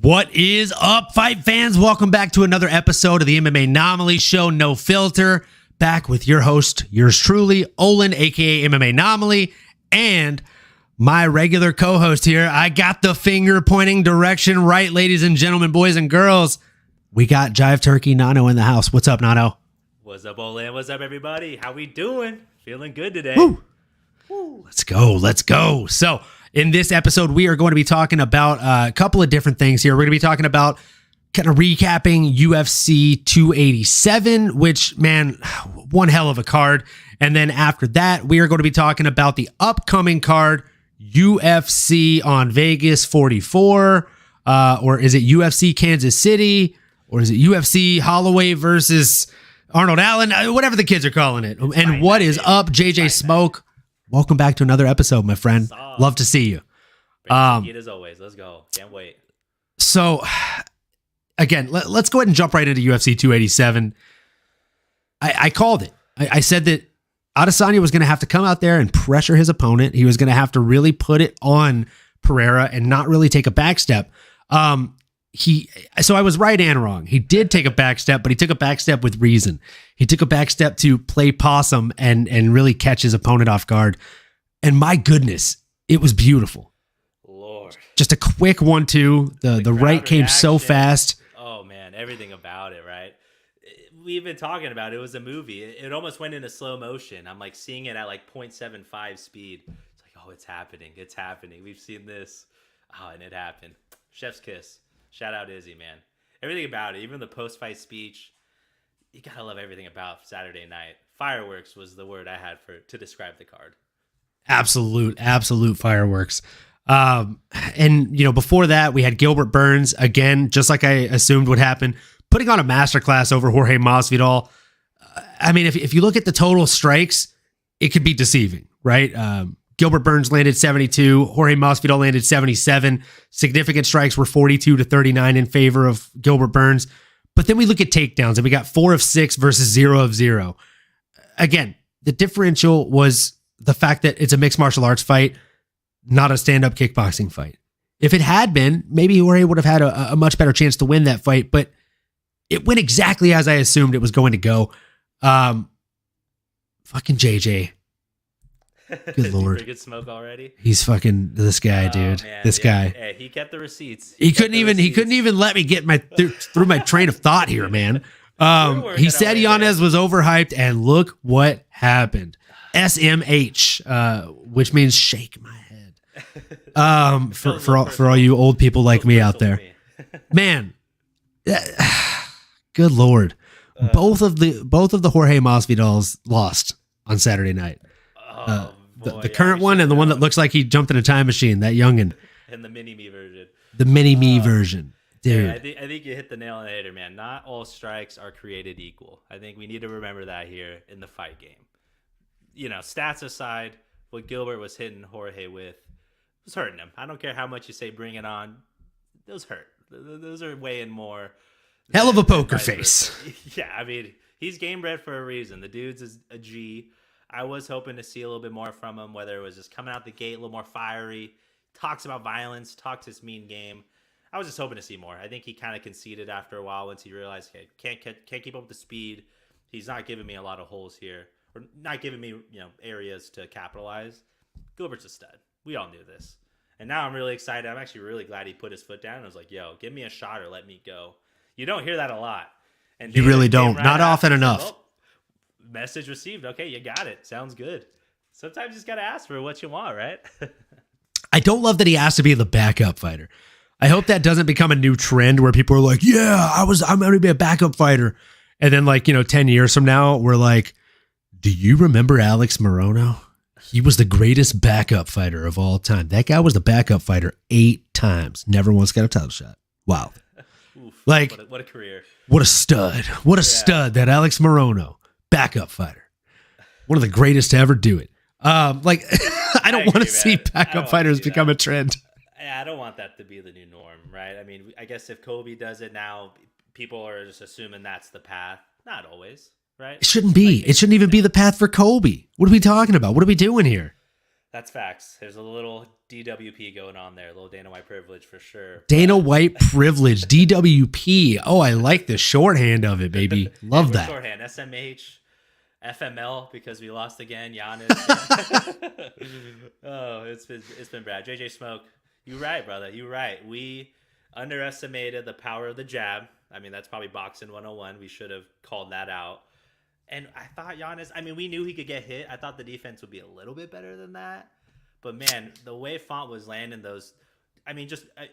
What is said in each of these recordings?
What is up, fight fans? Welcome back to another episode of the MMAnomaly Show, No Filter. Back with your host, yours truly, Olin, aka MMAnomaly, and my regular co-host here. I got the finger pointing direction right, ladies and gentlemen, boys and girls. We got Jive Turkey Nano in the house. What's up, Nano? What's up, Olin? What's up, everybody? How we doing? Feeling good today. Woo. Woo. Let's go. So, in this episode, we are going to be talking about a couple of different things here. We're going to be talking about kind of recapping UFC 287, which, man, one hell of a card. And then after that, we are going to be talking about the upcoming card, UFC on Vegas 44, or is it UFC Kansas City, or is it UFC Holloway versus Arnold Allen, whatever the kids are calling it. And what is up, JJ Smoke? Welcome back to another episode, my friend. Love to see you. As always, let's go. Can't wait. So, again, let's go ahead and jump right into UFC 287. I called it. I said that Adesanya was going to have to come out there and pressure his opponent. He was going to have to really put it on Pereira and not really take a back step. So I was right and wrong. He did take a back step, but he took a back step with reason. He took a back step to play possum and really catch his opponent off guard. And my goodness, it was beautiful. Lord. Just a quick 1-2. The right came reaction so fast. Oh, man. Everything about it, right? We've been talking about it. It was a movie. It almost went into slow motion. I'm like seeing it at like 0.75 speed. It's like, oh, it's happening. It's happening. We've seen this. Oh, and it happened. Chef's kiss. Shout out Izzy, man. Everything about it, even the post-fight speech, you gotta love everything about Saturday night. Fireworks was the word I had to describe the card. Absolute fireworks. And before that, we had Gilbert Burns again, just like I assumed would happen, putting on a masterclass over Jorge Masvidal. I mean, if you look at the total strikes, it could be deceiving, right? Gilbert Burns landed 72. Jorge Masvidal landed 77. Significant strikes were 42-39 in favor of Gilbert Burns. But then we look at takedowns, and we got 4 of 6 versus 0 of 0. Again, the differential was the fact that it's a mixed martial arts fight, not a stand-up kickboxing fight. If it had been, maybe Jorge would have had a much better chance to win that fight, but it went exactly as I assumed it was going to go. Fucking JJ. Good Lord. Good smoke already. He's fucking this guy, dude. Man. This guy. Yeah, he kept the receipts. He couldn't even let me get through my train of thought here, man. He said Yanez was overhyped, and look what happened. SMH, which means shake my head. For all you old people like me out there, man. Good Lord. Both of the Jorge Masvidals lost on Saturday night. The current one and the one that looks like he jumped in a time machine, that youngin. And the mini-me version. The mini-me version. Dude. Yeah, I think you hit the nail on the head, man. Not all strikes are created equal. I think we need to remember that here in the fight game. Stats aside, what Gilbert was hitting Jorge with was hurting him. I don't care how much you say bring it on. Those hurt. Those are weighing more. Hell of a poker face. Yeah, I mean, he's game bred for a reason. The dude's is a G. I was hoping to see a little bit more from him, whether it was just coming out the gate a little more fiery, talks about violence, talks his mean game. I was just hoping to see more. I think he kind of conceded after a while once he realized, hey, can't keep up with the speed. He's not giving me a lot of holes here, or not giving me areas to capitalize. Gilbert's a stud. We all knew this. And now I'm really excited. I'm actually really glad he put his foot down and was like, yo, give me a shot or let me go. You don't hear that a lot. And you really don't. Not often enough. Well, message received. Okay, you got it. Sounds good. Sometimes you just got to ask for what you want, right? I don't love that he asked to be the backup fighter. I hope that doesn't become a new trend where people are like, yeah, I'm going to be a backup fighter. And then 10 years from now, we're like, do you remember Alex Morono? He was the greatest backup fighter of all time. That guy was the backup fighter 8 times. Never once got a title shot. Wow. Oof, what a career. What a stud. What a stud, that Alex Morono. Backup fighter. One of the greatest to ever do it. I don't want to see backup fighters become a trend. I don't want that to be the new norm, right? I mean, I guess if Kobe does it now, people are just assuming that's the path. Not always, right? It shouldn't be. It shouldn't even be the path for Kobe. What are we talking about? What are we doing here? That's facts. There's a little DWP going on there, a little Dana White privilege for sure. Dana White privilege, DWP. Oh, I like the shorthand of it, baby. Love that. Shorthand, SMH, FML, because we lost again. Giannis. Oh, it's been bad. JJ Smoke, you right, brother. You right. We underestimated the power of the jab. I mean, that's probably boxing 101. We should have called that out. And I thought Giannis, I mean, we knew he could get hit. I thought the defense would be a little bit better than that. But, man, the way Font was landing those, I mean,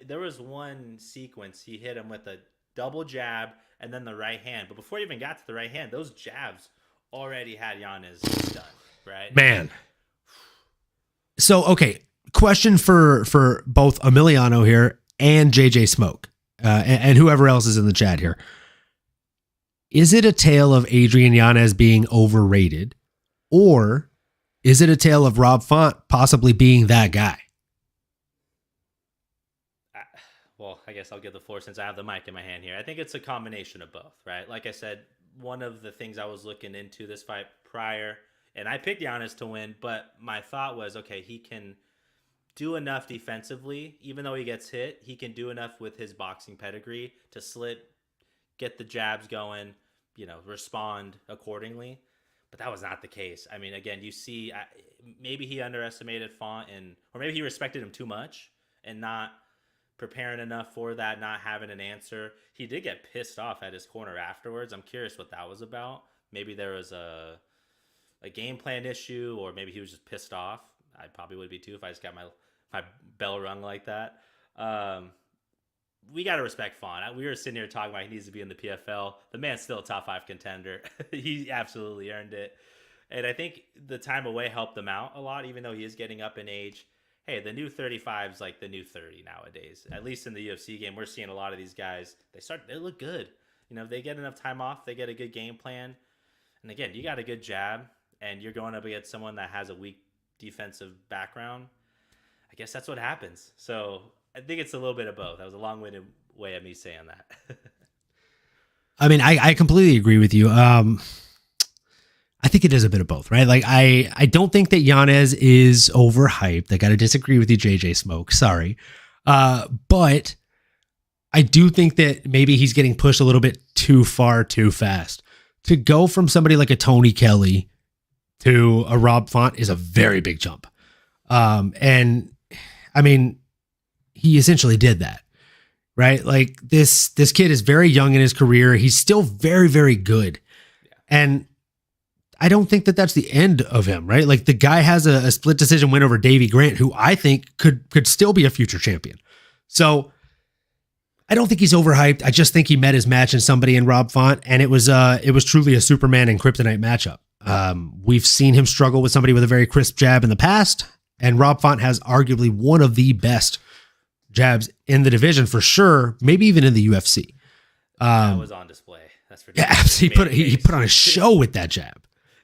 there was one sequence. He hit him with a double jab and then the right hand. But before he even got to the right hand, those jabs already had Giannis done, right? Man. So, okay, question for both Emiliano here and JJ Smoke and whoever else is in the chat here. Is it a tale of Adrian Yanez being overrated, or is it a tale of Rob Font possibly being that guy? Well, I guess I'll give the floor since I have the mic in my hand here. I think it's a combination of both, right? Like I said, one of the things I was looking into this fight prior, and I picked Giannis to win, but my thought was, okay, he can do enough defensively. Even though he gets hit, he can do enough with his boxing pedigree to slip, get the jabs going, respond accordingly. But that was not the case. I mean, again, you see, maybe he underestimated Font, or maybe he respected him too much and not preparing enough for that, not having an answer. He did get pissed off at his corner afterwards. I'm curious what that was about. Maybe there was a game plan issue, or maybe he was just pissed off. I probably would be too if I just got my bell rung like that. We got to respect Font. We were sitting here talking about he needs to be in the PFL. The man's still a top 5 contender. He absolutely earned it. And I think the time away helped him out a lot, even though he is getting up in age. Hey, the new 35 is like the new 30 nowadays. At least in the UFC game, we're seeing a lot of these guys. They look good. They get enough time off. They get a good game plan. And again, you got a good jab, and you're going up against someone that has a weak defensive background. I guess that's what happens. So I think it's a little bit of both. That was a long-winded way of me saying that. I mean, I completely agree with you. I think it is a bit of both, right? Like, I don't think that Yanez is overhyped. I got to disagree with you, JJ Smoke. Sorry. But I do think that maybe he's getting pushed a little bit too far, too fast. To go from somebody like a Tony Kelly to a Rob Font is a very big jump. And I mean, he essentially did that, right? Like this kid is very young in his career. He's still very, very good. Yeah. And I don't think that that's the end of him, right? Like the guy has a split decision win over Davey Grant, who I think could still be a future champion. So I don't think he's overhyped. I just think he met his match in somebody in Rob Font, and it was truly a Superman and Kryptonite matchup. We've seen him struggle with somebody with a very crisp jab in the past, and Rob Font has arguably one of the best jabs in the division for sure, maybe even in the UFC. That was on display. That's for yeah, absolutely. He put on a show with that jab.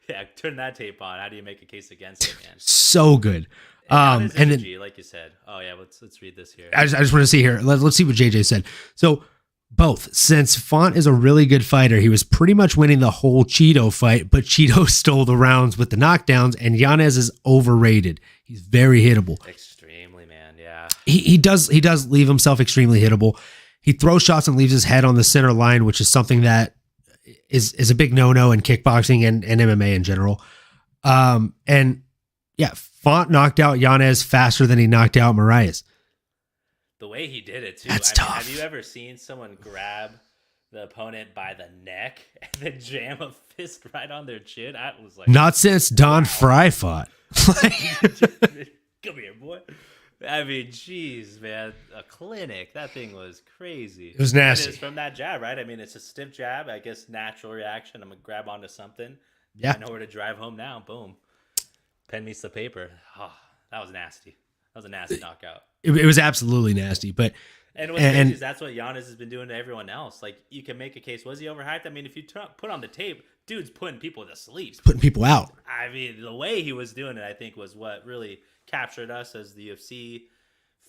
Yeah, turn that tape on. How do you make a case against it, man? So good. And then, like you said. Oh yeah, let's read this here. I just want to see here. Let's see what JJ said. So both, since Font is a really good fighter, he was pretty much winning the whole Cheeto fight, but Cheeto stole the rounds with the knockdowns, and Yanez is overrated. He's very hittable. Extremely, man. Yeah. He does leave himself extremely hittable. He throws shots and leaves his head on the center line, which is something that is a big no-no in kickboxing and MMA in general. And yeah, Font knocked out Yanez faster than he knocked out Moraes. The way he did it, too. That's tough. Have you ever seen someone grab the opponent by the neck and then jam a fist right on their chin? I was like, not since Don Fry fought. Come here, boy. I mean, geez, man. A clinic. That thing was crazy. It was nasty. It is from that jab, right? I mean, it's a stiff jab. I guess natural reaction. I'm going to grab onto something. Yeah. I know where to drive home now. Boom. Pen meets the paper. Oh, that was nasty. That was a nasty knockout. It was absolutely nasty. But what's crazy is that's what Giannis has been doing to everyone else. Like, you can make a case. Was he overhyped? I mean, if you put on the tape, dude's putting people to sleep. He's putting people out. I mean, the way he was doing it, I think, was what really captured us as the UFC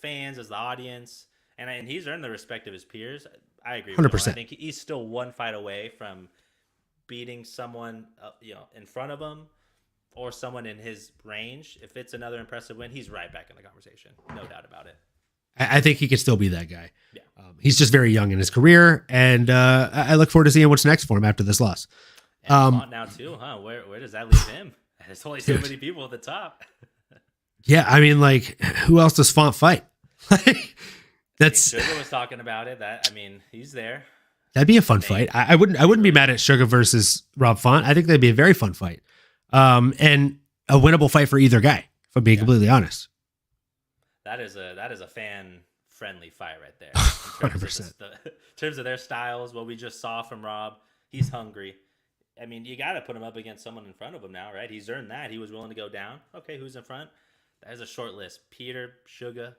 fans, as the audience. And he's earned the respect of his peers. I agree with 100%. him. I think he's still one fight away from beating someone in front of him. or someone in his range, if it's another impressive win, he's right back in the conversation. No doubt about it. I think he could still be that guy. Yeah. He's just very young in his career, and I look forward to seeing what's next for him after this loss. And Font now too, huh? Where does that leave him? There's only so many people at the top. Yeah, I mean, like, who else does Font fight? That's Sugar was talking about it. He's there. That'd be a fun fight. I wouldn't be mad at Sugar versus Rob Font. I think that'd be a very fun fight, and a winnable fight for either guy. If I'm being completely honest. That is a fan friendly fight right there. 100%. In terms of their styles, what we just saw from Rob, he's hungry. I mean, you got to put him up against someone in front of him now, right? He's earned that. He was willing to go down. Okay, who's in front? That is a short list. Peter, Sugar.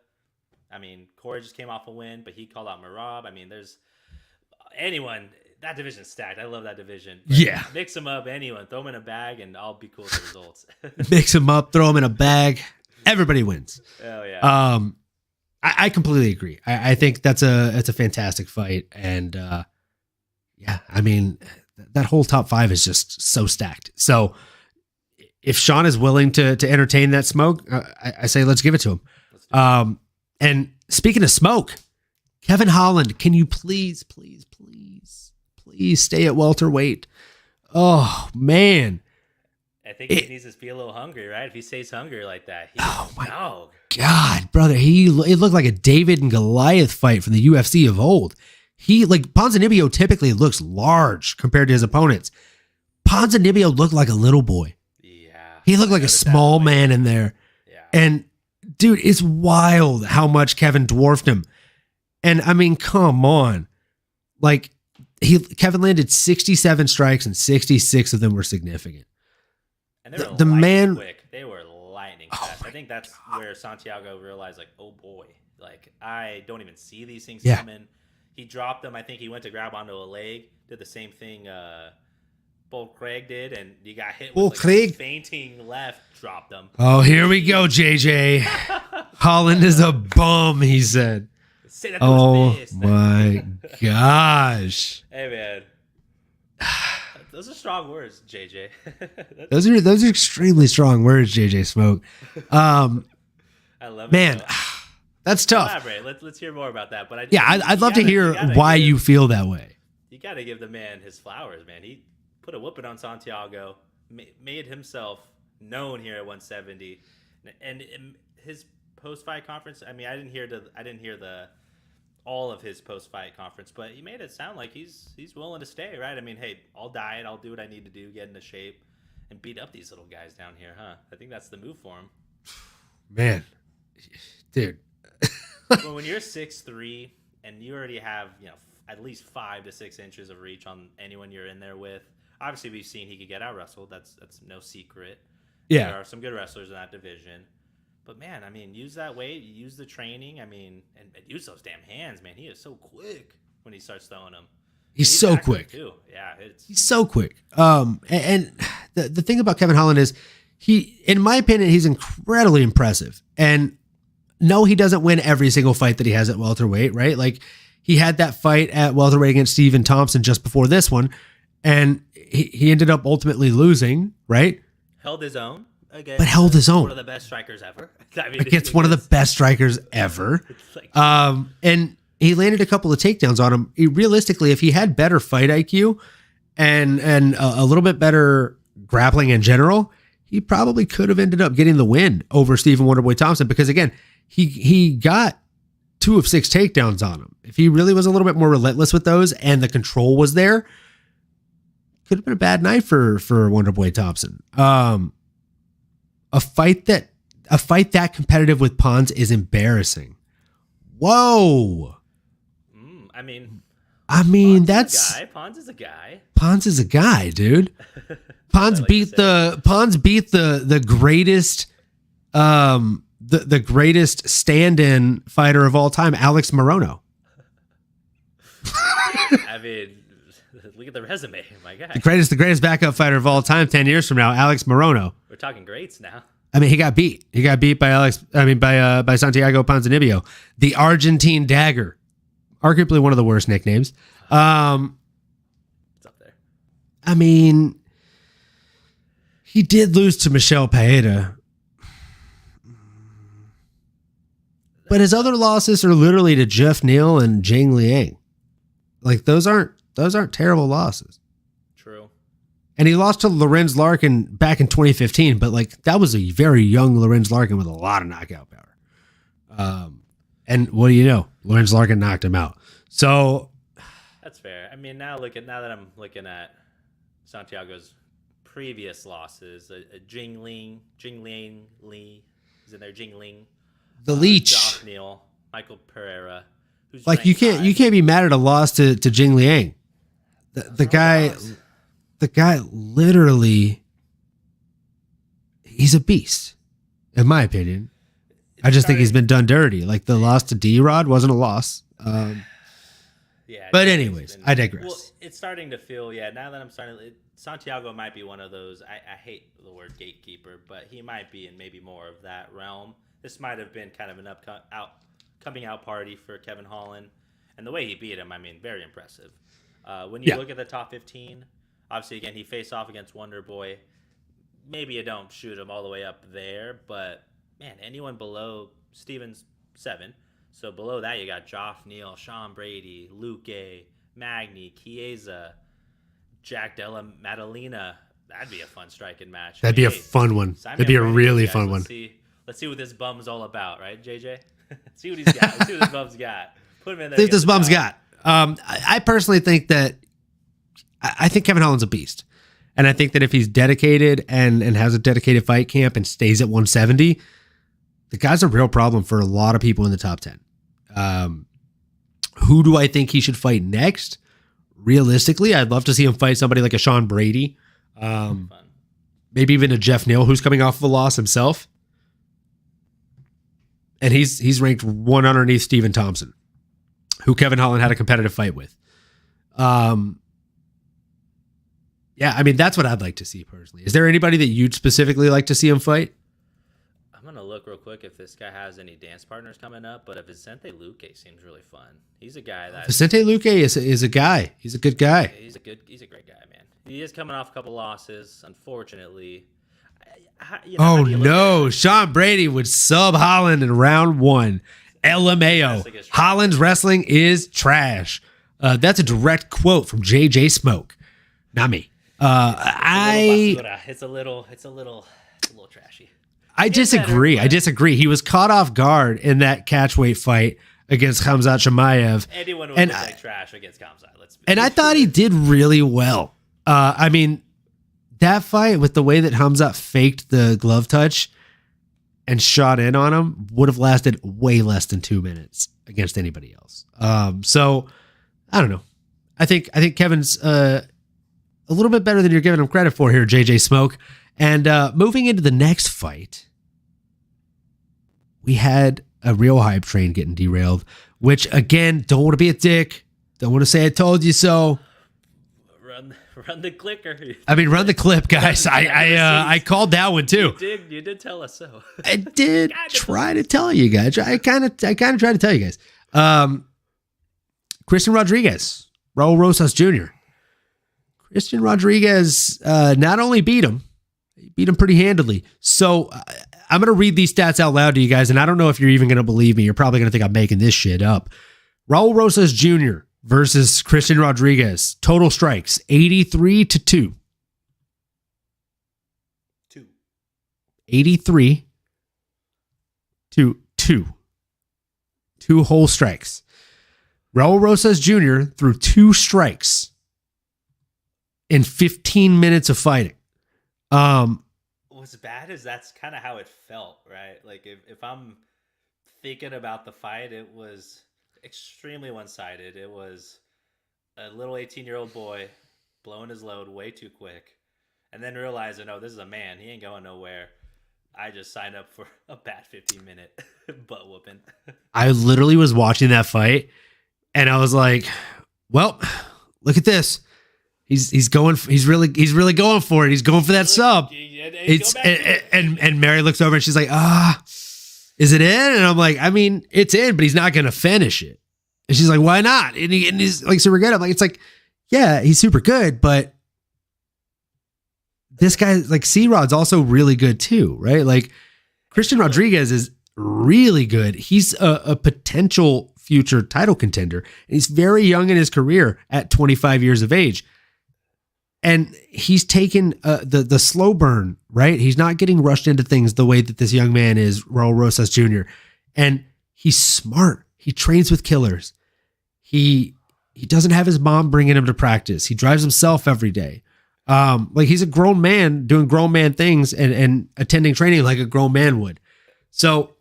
I mean, Corey just came off a win, but he called out Marab. I mean, there's anyone. That division's stacked. I love that division. But yeah. Mix them up, anyone. Throw them in a bag, and I'll be cool with the results. Mix them up, throw them in a bag. Everybody wins. Oh, yeah. I completely agree. I think it's a fantastic fight. And yeah, I mean, that whole top 5 is just so stacked. So if Sean is willing to entertain that smoke, I say let's give it to him. And speaking of smoke, Kevin Holland, can you please stay at welterweight? Oh, man. I think he needs to be a little hungry, right? If he stays hungry like that, he's a dog. God, brother, it looked like a David and Goliath fight from the UFC of old. Ponzinibbio typically looks large compared to his opponents. Ponzinibbio looked like a little boy. Yeah. He looked like a small man in there. Yeah. And dude, it's wild how much Kevin dwarfed him. And I mean, come on. Like Kevin landed 67 strikes and 66 of them were significant. And they were the man quick. They were lightning fast. I think that's where Santiago realized, like, oh boy, like I don't even see these things coming. He dropped them. I think he went to grab onto a leg. Did the same thing Bull Craig did, and he got hit with a fainting left. Dropped them. Oh, here we go, JJ. Holland is a bum, he said. Say that to his face. My gosh. Hey man. Those are strong words, JJ. those are extremely strong words, JJ Smoke. I love it. Man, that's tough. Elaborate. Let's hear more about that. But I'd love to hear why you feel that way. You got to give the man his flowers, man. He put a whooping on Santiago, made himself known here at 170, and his post-fight conference. I mean, I didn't hear all of his post-fight conference, but he made it sound like he's willing to stay, right? I mean, hey, I'll diet, I'll do what I need to do, get into shape, and beat up these little guys down here, huh? I think that's the move for him. Man, dude. Well, when you're 6'3", and you already have, at least 5 to 6 inches of reach on anyone you're in there with, obviously we've seen he could get out wrestled. That's no secret. Yeah. There are some good wrestlers in that division. But, man, I mean, use that weight, use the training, I mean, and use those damn hands, man. He is so quick when he starts throwing them. He's so quick. Too. Yeah, he's so quick. And the thing about Kevin Holland is in my opinion, he's incredibly impressive. And no, he doesn't win every single fight that he has at welterweight, right? Like he had that fight at welterweight against Stephen Thompson just before this one, and he ended up ultimately losing, right? Held his own. Again, but held his own. One of the best strikers ever. I mean, against one of the best strikers ever. And he landed a couple of takedowns on him. Realistically, if he had better fight IQ and a little bit better grappling in general, he probably could have ended up getting the win over Stephen Wonderboy Thompson, because again, he got 2 of 6 takedowns on him. If he really was a little bit more relentless with those and the control was there, could have been a bad night for Wonderboy Thompson. A fight that competitive with Pons is embarrassing. Whoa. I mean, that's Pons is a guy. Pons is a guy, dude. Pons beat the greatest the greatest stand-in fighter of all time, Alex Morono. I mean, look at the resume, my guy. The greatest backup fighter of all time 10 years from now, Alex Morono. We're talking greats now. I mean, he got beat. He got beat by by Santiago Ponzinibbio, the Argentine Dagger, arguably one of the worst nicknames. It's up there. I mean, He did lose to Michelle Paeta. But his other losses are literally to Jeff Neal and Jing Liang. Like those aren't terrible losses. True. And he lost to Lorenz Larkin back in 2015, but like that was a very young Lorenz Larkin with a lot of knockout power. And what do you know? Lorenz Larkin knocked him out. So that's fair. I mean, now that I'm looking at Santiago's previous losses, Jing Liang Lee is in there. Jing Ling, the Leech, Josh Neal, Michael Pereira. Who's like you can't be mad at a loss to Jing Liang. The guy literally, he's a beast, in my opinion. I just think he's been done dirty. Like the loss to D-Rod wasn't a loss. Yeah. But anyways, I digress. Well, it's starting to feel, now that I'm Santiago might be one of those, I hate the word gatekeeper, but he might be in maybe more of that realm. This might have been kind of an coming out party for Kevin Holland. And the way he beat him, I mean, very impressive. When you look at the top 15, obviously, again, he faced off against Wonder Boy. Maybe you don't shoot him all the way up there, but man, anyone below Stevens 7. So below that, you got Joff Neal, Sean Brady, Luque, Magny, Chiesa, Jack Della Maddalena. That'd be a fun striking match. That'd be a fun one. That'd be a really fun one. Let's see what this bum's all about, right, JJ? See what he's got. Let's see what this bum's got. Put him in there. See what this bum's got. I personally think that I think Kevin Holland's a beast. And I think that if he's dedicated and has a dedicated fight camp and stays at 170, the guy's a real problem for a lot of people in the top 10. Who do I think he should fight next? Realistically, I'd love to see him fight somebody like a Sean Brady. Maybe even a Jeff Neal, who's coming off of a loss himself. And he's ranked one underneath Stephen Thompson, who Kevin Holland had a competitive fight with. Yeah, I mean, that's what I'd like to see personally. Is there anybody that you'd specifically like to see him fight? I'm going to look real quick if this guy has any dance partners coming up, but Vicente Luque seems really fun. He's a guy that... Vicente Luque is a guy. He's a good guy. He's a great guy, man. He is coming off a couple losses, unfortunately. Oh, no. Sean Brady would sub Holland in round 1. LMAO. Holland's wrestling is trash. That's a direct quote from JJ Smoke. Not me. It's a little trashy. I disagree. He was caught off guard in that catchweight fight against Khamzat Chimaev. Anyone would say trash against Khamzat. And I thought he did really well. I mean, that fight with the way that Khamzat faked the glove touch and shot in on him would have lasted way less than 2 minutes against anybody else. So I don't know. I think Kevin's a little bit better than you're giving him credit for here, JJ Smoke. And moving into the next fight, we had a real hype train getting derailed, which, again, don't want to be a dick. Don't want to say I told you so. Run the clicker. I mean, run the clip, guys. I called that one, too. You did tell us so. I did try to tell you guys. I kind of tried to tell you guys. Christian Rodriguez, Raul Rosas Jr. Christian Rodriguez not only beat him, he beat him pretty handily. So I'm going to read these stats out loud to you guys, and I don't know if you're even going to believe me. You're probably going to think I'm making this shit up. Raul Rosas Jr. versus Christian Rodriguez. Total strikes, 83-2. 83-2. 2 whole strikes. Raul Rosas Jr. threw 2 strikes in 15 minutes of fighting. What's bad is that's kind of how it felt, right? Like if I'm thinking about the fight, it was extremely one-sided. It was a little 18-year-old boy blowing his load way too quick, and then realizing, oh, this is a man. He ain't going nowhere. I just signed up for a bad 15-minute butt whooping. I literally was watching that fight, and I was like, well, look at this. He's really going for it. He's going for that sub. And Mary looks over and she's like, is it in? And I'm like, I mean, it's in, but he's not going to finish it. And she's like, why not? And he's like super good. I'm like, it's like, yeah, he's super good, but this guy, like C-Rod's also really good too, right? Like Christian Rodriguez is really good. He's a potential future title contender. And he's very young in his career at 25 years of age. And he's taken the slow burn, right? He's not getting rushed into things the way that this young man is, Raul Rosas Jr. And he's smart. He trains with killers. He doesn't have his mom bringing him to practice. He drives himself every day. Like he's a grown man doing grown man things and attending training like a grown man would. So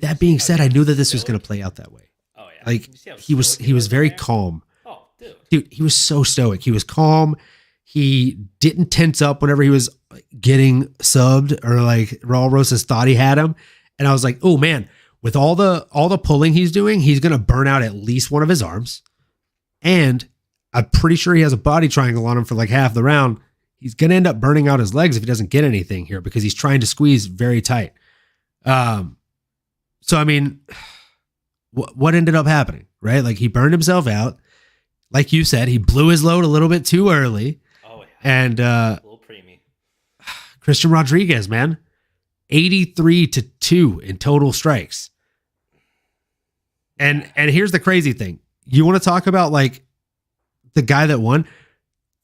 that being said, I knew that this was going to play out that way. Oh yeah. Like he was very calm. Oh, dude, he was so stoic. He was calm. He didn't tense up whenever he was getting subbed or like Raul Rosas thought he had him. And I was like, oh man, with all the pulling he's doing, he's going to burn out at least one of his arms. And I'm pretty sure he has a body triangle on him for like half the round. He's going to end up burning out his legs if he doesn't get anything here because he's trying to squeeze very tight. So, I mean, what ended up happening, right? Like he burned himself out. Like you said, he blew his load a little bit too early. Oh, yeah. And a little preemie. Christian Rodriguez, man, 83-2 in total strikes. And here's the crazy thing. You want to talk about like the guy that won?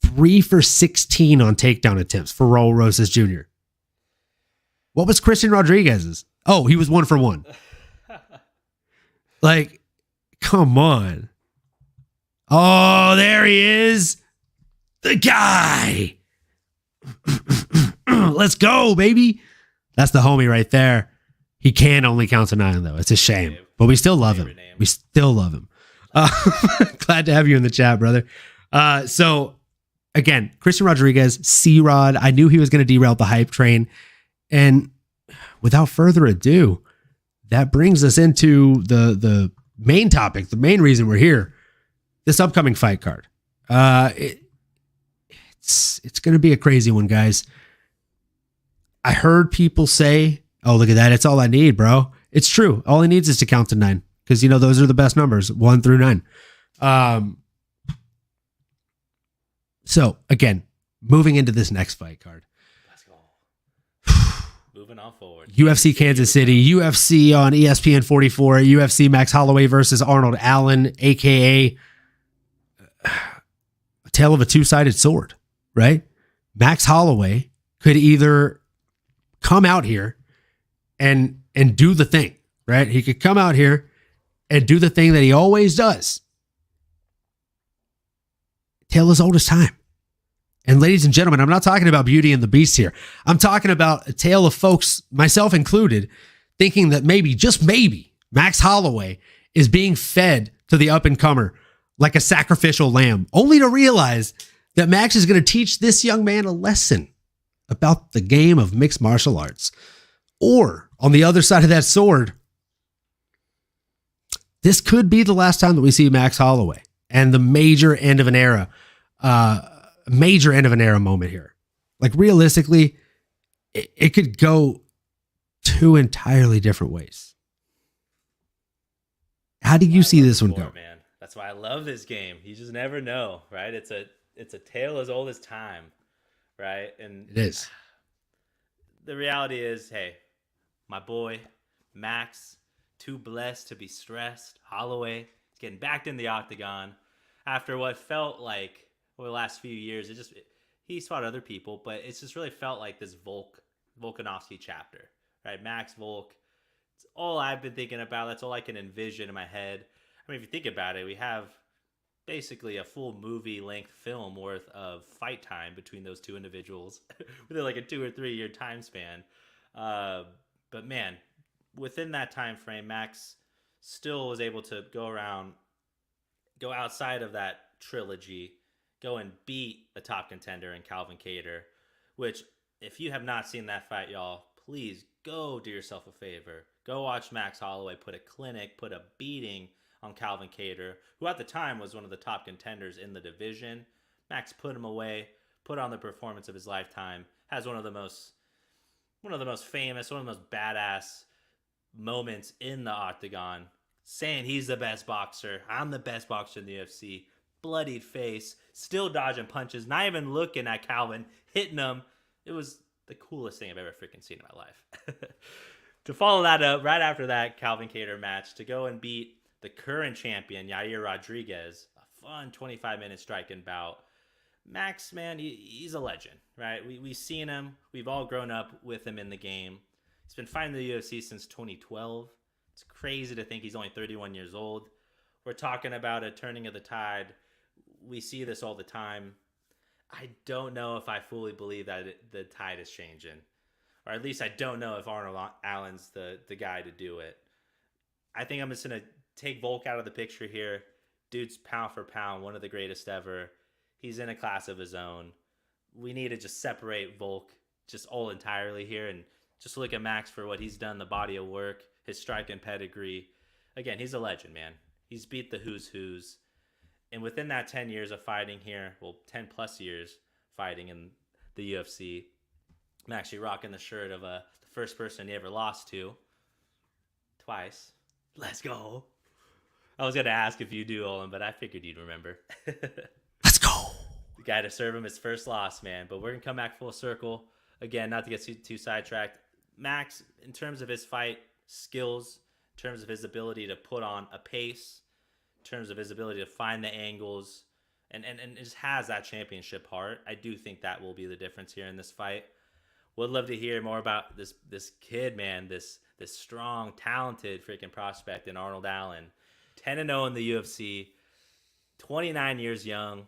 3 for 16 on takedown attempts for Raul Rosas Jr. What was Christian Rodriguez's? Oh, he was 1 for 1. Like, come on. Oh, there he is. The guy. Let's go, baby. That's the homie right there. He can only count to 9, though. It's a shame. But we still love him. We still love him. Glad to have you in the chat, brother. So, again, Christian Rodriguez, C-Rod. I knew he was going to derail the hype train. And without further ado, that brings us into the main topic, the main reason we're here, this upcoming fight card. It's going to be a crazy one, guys. I heard people say, oh, look at that. It's all I need, bro. It's true. All he needs is to count to 9 because, you know, those are the best numbers, 1 through 9. So, again, moving into this next fight card. Let's go. Moving on forward. UFC Kansas City, UFC on ESPN 44, UFC Max Holloway versus Arnold Allen, a.k.a. a tale of a two-sided sword, right? Max Holloway could either come out here and do the thing, right? He could come out here and do the thing that he always does. Tale as old as time. And ladies and gentlemen, I'm not talking about Beauty and the Beast here. I'm talking about a tale of folks, myself included, thinking that maybe, just maybe, Max Holloway is being fed to the up-and-comer like a sacrificial lamb, only to realize that Max is going to teach this young man a lesson about the game of mixed martial arts. Or, on the other side of that sword, this could be the last time that we see Max Holloway and the major end of an era. Major end of an era moment here. Like realistically, it could go 2 entirely different ways. How do you see this one go? Man, that's why I love this game. You just never know, right? It's a tale as old as time, right? And it is. The reality is, hey, my boy Max, too blessed to be stressed. Holloway is getting back in the octagon after what felt like over the last few years. He's fought other people, but it's just really felt like this Volkanovski chapter, right? Max Volk. It's all I've been thinking about. That's all I can envision in my head. I mean, if you think about it, we have basically a full movie-length film worth of fight time between those two individuals within like a 2 or 3 year time span. But man, within that time frame, Max still was able to go outside of that trilogy, go and beat a top contender in Calvin Kattar, which if you have not seen that fight, y'all, please go do yourself a favor. Go watch Max Holloway put a beating on Calvin Kattar, who at the time was one of the top contenders in the division. Max put him away, put on the performance of his lifetime, has one of the most famous, one of the most badass moments in the octagon, saying he's the best boxer. I'm the best boxer in the UFC. Bloodied face, still dodging punches, not even looking at Calvin, hitting him It was the coolest thing I've ever freaking seen in my life. To follow that up, right after that Calvin Kattar match, to go and beat the current champion, Yair Rodriguez, a fun 25-minute striking bout. Max, man, he's a legend, right? We've seen him. We've all grown up with him in the game. He's been fighting the UFC since 2012. It's crazy to think he's only 31 years old. We're talking about a turning of the tide. We see this all the time. I don't know if I fully believe that the tide is changing. Or at least I don't know if Arnold Allen's the guy to do it. I think I'm just going to take Volk out of the picture here. Dude's pound for pound, one of the greatest ever. He's in a class of his own. We need to just separate Volk just all entirely here and just look at Max for what he's done, the body of work, his striking pedigree. Again, he's a legend, man. He's beat the who's who's. And within that 10 years of fighting here, well, 10 plus years fighting in the UFC, I'm actually rocking the shirt of the first person he ever lost to. Twice. Let's go. I was going to ask if you do, Olin, but I figured you'd remember. Let's go. The guy to serve him his first loss, man. But we're going to come back full circle. Again, not to get too sidetracked. Max, in terms of his fight skills, in terms of his ability to put on a pace, in terms of his ability to find the angles, and just has that championship heart, I do think that will be the difference here in this fight. Would love to hear more about this kid, man, this strong, talented freaking prospect in Arnold Allen. 10-0 in the UFC, 29 years young.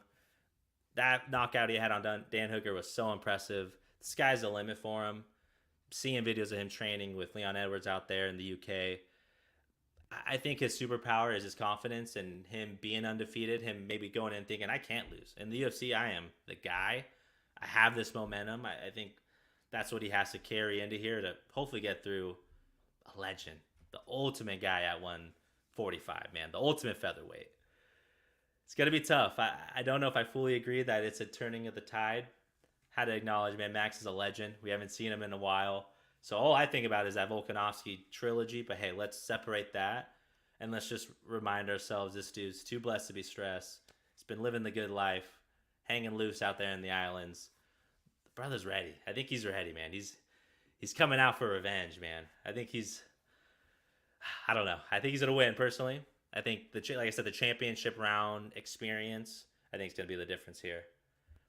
That knockout he had on Dan Hooker was so impressive. The sky's the limit for him. Seeing videos of him training with Leon Edwards out there in the UK. I think his superpower is his confidence and him being undefeated, him maybe going in thinking, I can't lose. In the UFC, I am the guy. I have this momentum. I think that's what he has to carry into here to hopefully get through a legend, the ultimate guy at 145, man, the ultimate featherweight. It's going to be tough. I don't know if I fully agree that it's a turning of the tide. Had to acknowledge, man, Max is a legend. We haven't seen him in a while. So all I think about is that Volkanovski trilogy. But hey, let's separate that. And let's just remind ourselves this dude's too blessed to be stressed. He's been living the good life, hanging loose out there in the islands. The brother's ready. I think he's ready, man. He's coming out for revenge, man. I think I don't know. I think he's going to win, personally. I think, like I said, the championship round experience, I think, is going to be the difference here.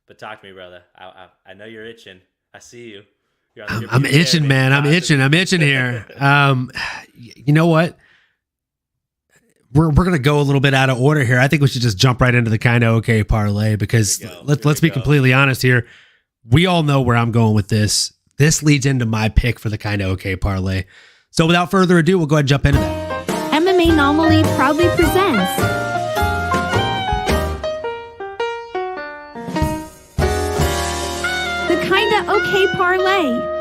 But talk to me, brother. I know you're itching. I see you. I'm itching, man. I'm itching here. You know what? We're gonna go a little bit out of order here. I think we should just jump right into the kind of okay parlay because let's be completely honest here. We all know where I'm going with this. This leads into my pick for the kind of okay parlay. So without further ado, we'll go ahead and jump into that. MMAnomaly proudly presents the Kinda Okay Parlay.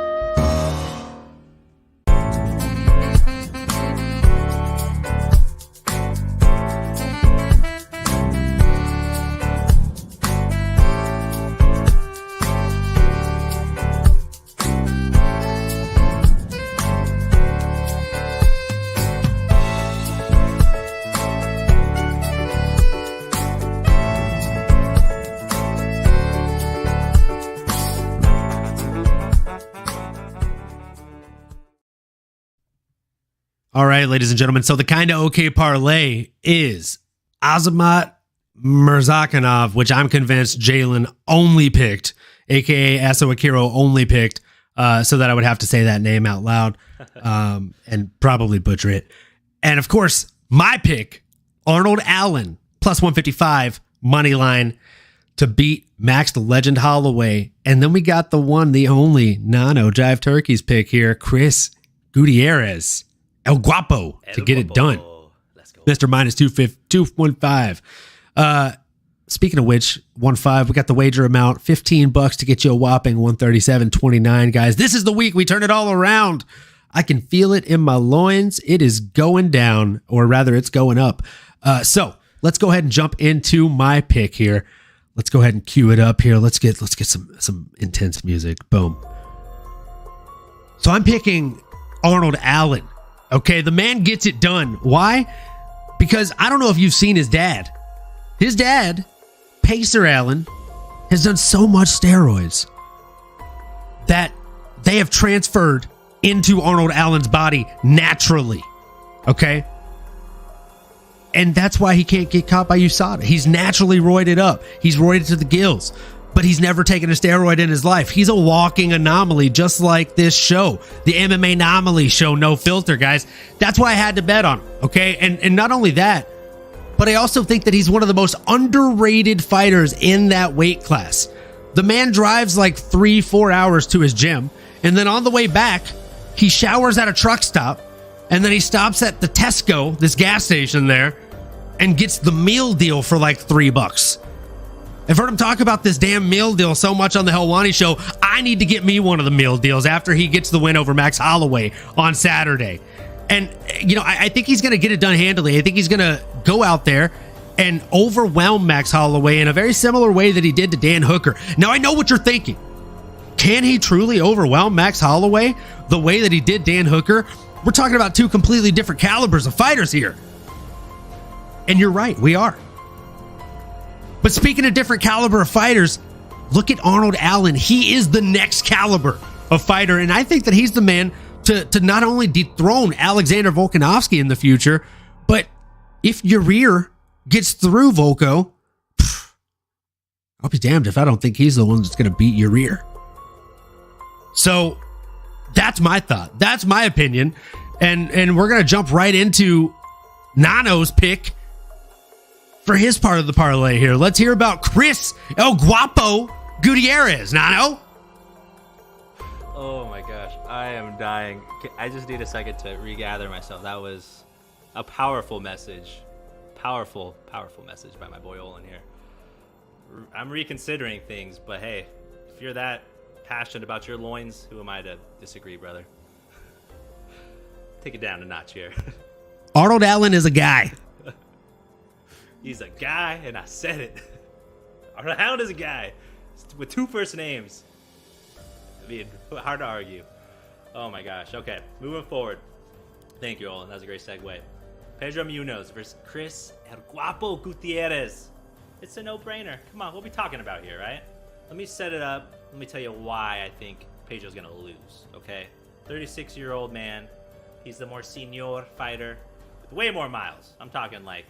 All right, ladies and gentlemen. So the kind of okay parlay is Azamat Murzakanov, which I'm convinced Jalen only picked, aka Aso Akiro only picked, so that I would have to say that name out loud and probably butcher it. And of course, my pick, Arnold Allen, plus 155 money line to beat Max the Legend Holloway. And then we got the one, the only Nano Jive Turkey's pick here, Chris Gutierrez. El Guapo to get it done. Let's go. Mr. minus 215. Speaking of which, 15, we got the wager amount, $15 to get you a whopping 137.29, guys. This is the week we turn it all around. I can feel it in my loins. It is going down, or rather it's going up. So let's go ahead and jump into my pick here. Let's go ahead and cue it up here. Let's get some intense music. Boom. So I'm picking Arnold Allen. Okay, the man gets it done. Why? Because I don't know if you've seen his dad. His dad, Pacer Allen, has done so much steroids. that they have transferred into Arnold Allen's body naturally. Okay? And that's why he can't get caught by USADA. He's naturally roided up. He's roided to the gills, but he's never taken a steroid in his life. He's a walking anomaly, just like this show, the MMAnomaly Show, no filter, guys. That's why I had to bet on him, okay? And not only that, but I also think that he's one of the most underrated fighters in that weight class. The man drives like 3-4 hours to his gym, and then on the way back, he showers at a truck stop, and then he stops at the Tesco, this gas station there, and gets the meal deal for like $3. I've heard him talk about this damn meal deal so much on the Helwani Show. I need to get me one of the meal deals after he gets the win over Max Holloway on Saturday. And, you know, I think he's going to get it done handily. I think he's going to go out there and overwhelm Max Holloway in a very similar way that he did to Dan Hooker. Now, I know what you're thinking. Can he truly overwhelm Max Holloway the way that he did Dan Hooker? We're talking about two completely different calibers of fighters here. And you're right, we are. But speaking of different caliber of fighters, look at Arnold Allen. He is the next caliber of fighter, and I think that he's the man to not only dethrone Alexander Volkanovski in the future, but if Yair gets through Volko, I'll be damned if I don't think he's the one that's going to beat Yair. So that's my thought. That's my opinion. And we're going to jump right into Nano's pick for his part of the parlay here. Let's hear about Chris El Guapo Gutierrez. Nano? Oh my gosh, I am dying. I just need a second to regather myself. That was a powerful message. Powerful message by my boy Olin here. I'm reconsidering things, but hey, if you're that passionate about your loins, who am I to disagree, brother? Take it down a notch here. Arnold Allen is a guy. He's a guy, and I said it. Arnold Allen is a guy with two first names. I mean, hard to argue. Oh my gosh. Okay, moving forward. Thank you, Olin. That was a great segue. Pedro Munoz versus Chris El Guapo Gutierrez. It's a no-brainer. Come on, what are we talking about here, right? Let me set it up. Let me tell you why I think Pedro's going to lose, okay? 36-year-old man. He's the more senior fighter with way more miles. I'm talking like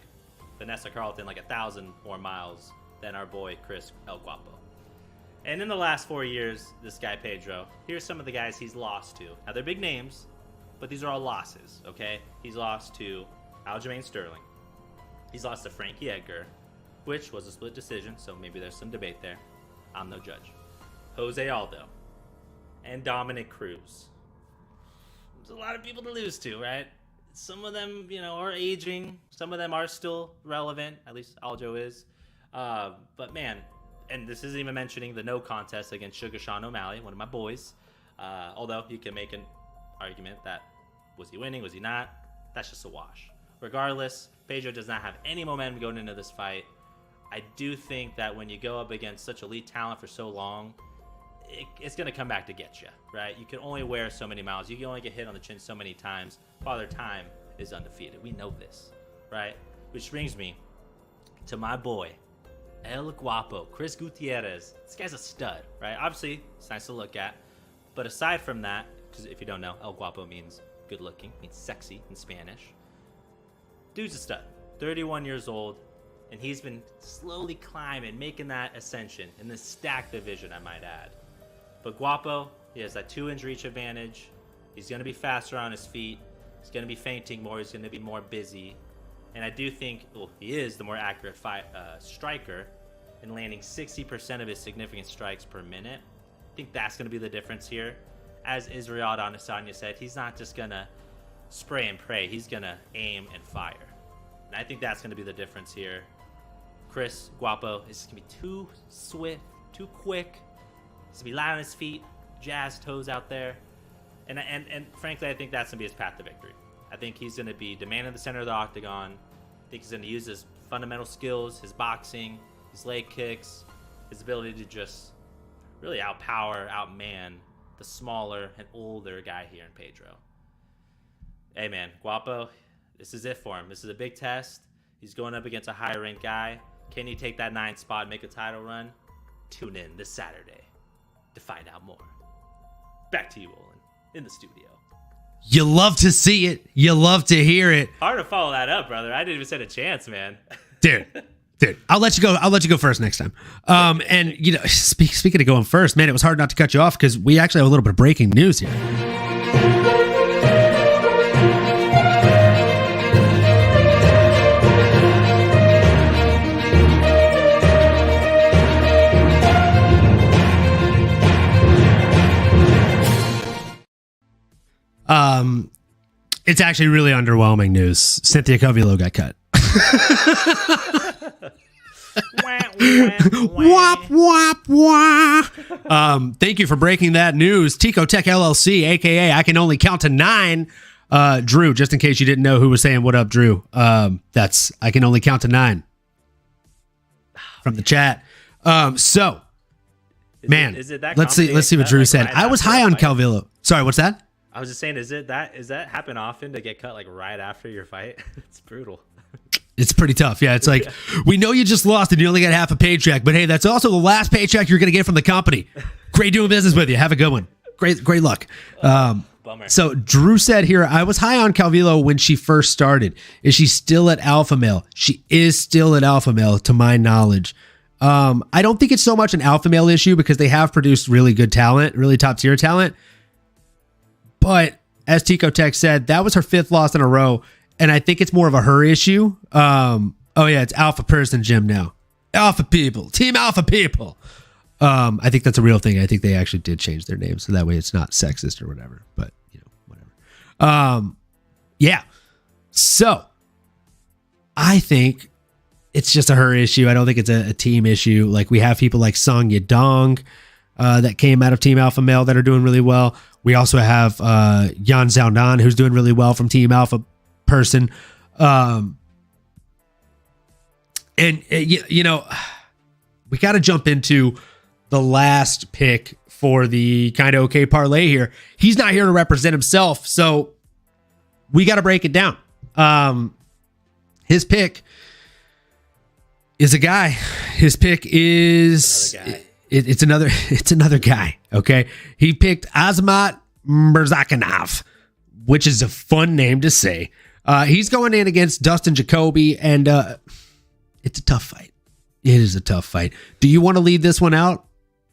Vanessa Carlton, like 1,000 more miles than our boy Chris El Guapo. And in the last 4 years, this guy Pedro, here's some of the guys he's lost to. Now, they're big names, but these are all losses, okay? He's lost to Aljamain Sterling. He's lost to Frankie Edgar, which was a split decision, so maybe there's some debate there. I'm no judge. Jose Aldo and Dominic Cruz. There's a lot of people to lose to, right? Some of them, you know, are aging. Some of them are still relevant. At least Aljo is. But man, and this isn't even mentioning the no contest against Sugar Sean O'Malley, one of my boys. Although you can make an argument that was he winning, was he not? That's just a wash. Regardless, Pedro does not have any momentum going into this fight. I do think that when you go up against such elite talent for so long, it's going to come back to get you, right? You can only wear so many miles. You can only get hit on the chin so many times. Father Time is undefeated. We know this, right? Which brings me to my boy, El Guapo, Chris Gutierrez. This guy's a stud, right? Obviously, it's nice to look at. But aside from that, because if you don't know, El Guapo means good looking, means sexy in Spanish. Dude's a stud, 31 years old, and he's been slowly climbing, making that ascension in the stacked division, I might add. But Guapo, he has that 2-inch reach advantage. He's going to be faster on his feet. He's going to be feinting more. He's going to be more busy. And I do think, well, he is the more accurate striker in landing 60% of his significant strikes per minute. I think that's going to be the difference here. As Israel Adesanya said, he's not just going to spray and pray. He's going to aim and fire. And I think that's going to be the difference here. Chris Guapo is going to be too swift, too quick. He's going to be light on his feet, jazz toes out there. And frankly, I think that's going to be his path to victory. I think he's going to be demanding the center of the octagon. I think he's going to use his fundamental skills, his boxing, his leg kicks, his ability to just really outman the smaller and older guy here in Pedro. Hey man, Guapo, this is it for him. This is a big test. He's going up against a higher ranked guy. Can he take that 9th spot and make a title run? Tune in this Saturday to find out more. back to you, Olin, in the studio. You love to see it. You love to hear it. Hard to follow that up, brother. I didn't even stand a chance, man. Dude, I'll let you go. I'll let you go first next time. And you know, speaking of going first, man, it was hard not to cut you off because we actually have a little bit of breaking news here. It's actually really underwhelming news. Cynthia Covilo got cut. Wop, wop, wah. Thank you for breaking that news. Tico Tech LLC, aka I Can Only Count to 9. Drew, just in case you didn't know who was saying what up, Drew. That's I Can Only Count to 9 from the chat. So man, let's see what Drew said. I was high on Calvillo. Sorry, what's that? I was just saying, is that happen often to get cut like right after your fight? It's brutal. It's pretty tough. Yeah, it's like, we know you just lost and you only got half a paycheck, but hey, that's also the last paycheck you're going to get from the company. Great doing business with you. Have a good one. Great luck. Bummer. So Drew said here, I was high on Calvillo when she first started. Is she still at Alpha Male? She is still at Alpha Male, to my knowledge. I don't think it's so much an Alpha Male issue because they have produced really good talent, really top tier talent. But as Tico Tech said, that was her 5th loss in a row. And I think it's more of a her issue. Oh yeah, it's Alpha Person Gym now. Alpha People. Team Alpha People. I think that's a real thing. I think they actually did change their name. So that way it's not sexist or whatever. But, you know, whatever. Yeah. So I think it's just a her issue. I don't think it's a team issue. Like, we have people like Song Yadong that came out of Team Alpha Male that are doing really well. We also have Yan Xiaonan, who's doing really well from Team Alpha Person. And you know, we got to jump into the last pick for the kind of okay parlay here. He's not here to represent himself, so we got to break it down. His pick is a guy. His pick is it's another guy. Okay, he picked Azamat Murzakanov, which is a fun name to say. He's going in against Dustin Jacoby, and it's a tough fight. It is a tough fight. Do you want to lead this one out?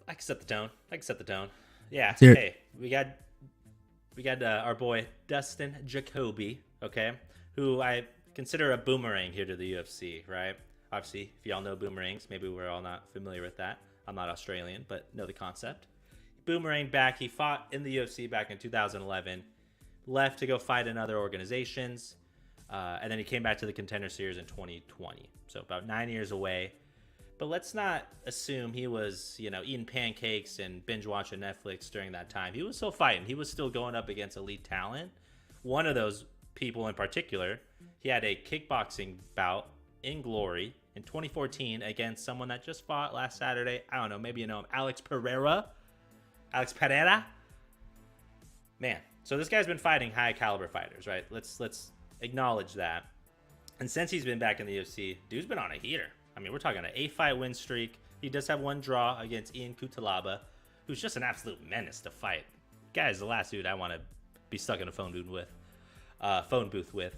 I can set the tone. Yeah. Here. Hey, we got our boy Dustin Jacoby, okay, who I consider a boomerang here to the UFC, right? Obviously, if y'all know boomerangs, maybe we're all not familiar with that. I'm not Australian, but know the concept. Boomerang back. He fought in the UFC back in 2011, left to go fight in other organizations, and then he came back to the Contender Series in 2020. So about 9 years away. But let's not assume he was, eating pancakes and binge watching Netflix during that time. He was still fighting. He was still going up against elite talent. One of those people in particular, he had a kickboxing bout in Glory in 2014 against someone that just fought last Saturday. I don't know, maybe you know him, Alex Pereira. Man, so this guy's been fighting high caliber fighters, right? Let's acknowledge that. And since he's been back in the UFC, dude's been on a heater. I mean, we're talking an 8-fight win streak. He does have one draw against Ian Kutalaba, who's just an absolute menace to fight. Guy's the last dude I want to be stuck in a phone booth with.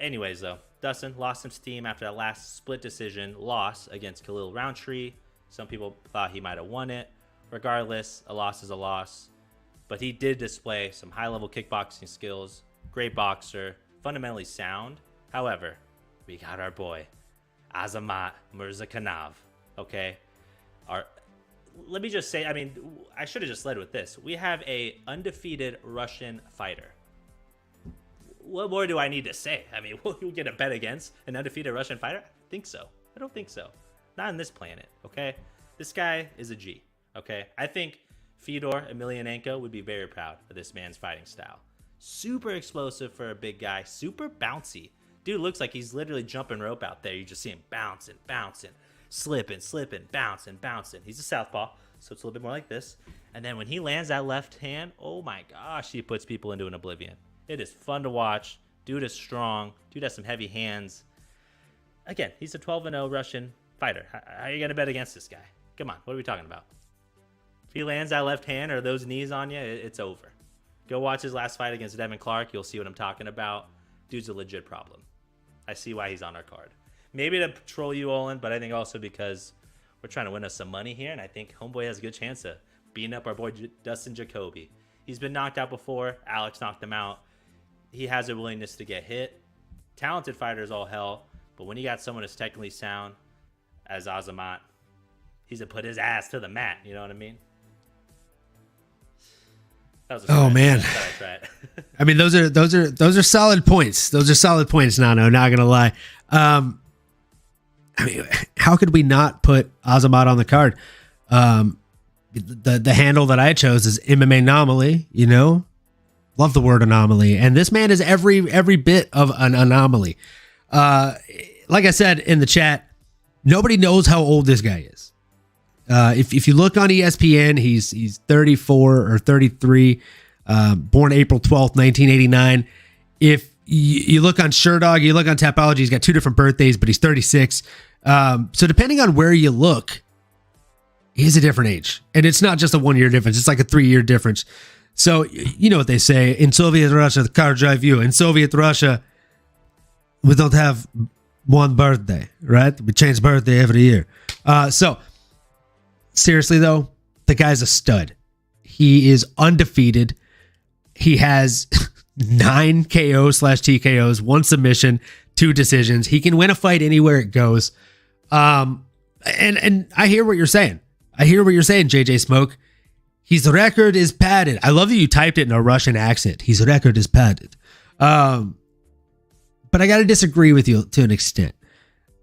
Anyways, though, Dustin lost some steam after that last split decision loss against Khalil Roundtree. Some people thought he might have won it. Regardless, a loss is a loss. But he did display some high-level kickboxing skills. Great boxer. Fundamentally sound. However, we got our boy, Azamat Murzakanov. Okay? Let me just say, I should have just led with this. We have a undefeated Russian fighter. What more do I need to say? Will you get a bet against an undefeated Russian fighter? I don't think so. Not on this planet, okay? This guy is a G, okay? I think Fedor Emelianenko would be very proud of this man's fighting style. Super explosive for a big guy, super bouncy. Dude looks like he's literally jumping rope out there. You just see him bouncing, slipping, bouncing. He's a southpaw, so it's a little bit more like this. And then when he lands that left hand, oh my gosh, he puts people into an oblivion. It is fun to watch. Dude is strong. Dude has some heavy hands. Again, he's a 12-0 Russian fighter. How are you going to bet against this guy? Come on, what are we talking about? If he lands that left hand or those knees on you, it's over. Go watch his last fight against Devin Clark. You'll see what I'm talking about. Dude's a legit problem. I see why he's on our card. Maybe to troll you, Olin, but I think also because we're trying to win us some money here, and I think Homeboy has a good chance of beating up our boy Dustin Jacoby. He's been knocked out before. Alex knocked him out. He has a willingness to get hit. Talented fighters, all hell. But when you got someone as technically sound as Azamat, he's to put his ass to the mat. You know what I mean? That was oh man! I mean, those are solid points. Those are solid points, Nano. Not gonna lie. I mean, how could we not put Azamat on the card? The handle that I chose is MMAnomaly. You know, love the word anomaly, and this man is every bit of an anomaly. Like I said in the chat, nobody knows how old this guy is. If you look on ESPN, he's 34 or 33, born April 12th, 1989. If you look on SureDog, you look on Tapology, he's got 2 different birthdays, but he's 36. So depending on where you look, he's a different age. And it's not just a 1 year difference. It's like a 3-year difference. So you know what they say, in Soviet Russia, the car drive you. In Soviet Russia, we don't have one birthday, right? We change birthday every year. So seriously though, the guy's a stud. He is undefeated. He has 9 KO/TKOs, 1 submission, 2 decisions. He can win a fight anywhere it goes. And I hear what you're saying. JJ Smoke. His record is padded. I love that you typed it in a Russian accent. His record is padded. But I got to disagree with you to an extent.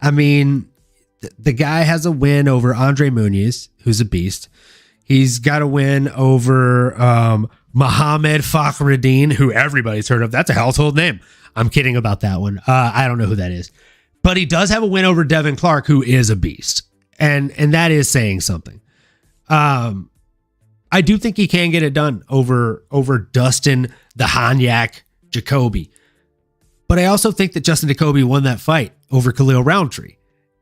I mean, the guy has a win over Andre Muniz, who's a beast. He's got a win over Mohamed Fakhreddin, who everybody's heard of. That's a household name. I'm kidding about that one. I don't know who that is. But he does have a win over Devin Clark, who is a beast. And that is saying something. I do think he can get it done over Dustin the Hanyak Jacoby. But I also think that Justin Jacoby won that fight over Khalil Roundtree.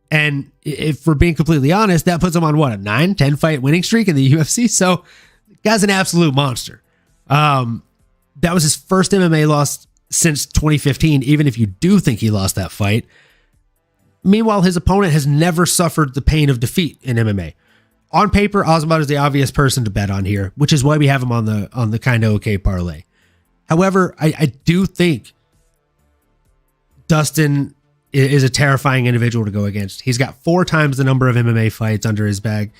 And if we're being completely honest, that puts him on what, a 9-10 fight winning streak in the UFC. So the guy's an absolute monster. That was his first MMA loss since 2015, even if you do think he lost that fight. Meanwhile, his opponent has never suffered the pain of defeat in MMA. On paper, Azamat is the obvious person to bet on here, which is why we have him on the Kinda Okay parlay. However, I do think Dustin is a terrifying individual to go against. He's got 4 times the number of MMA fights under his bag.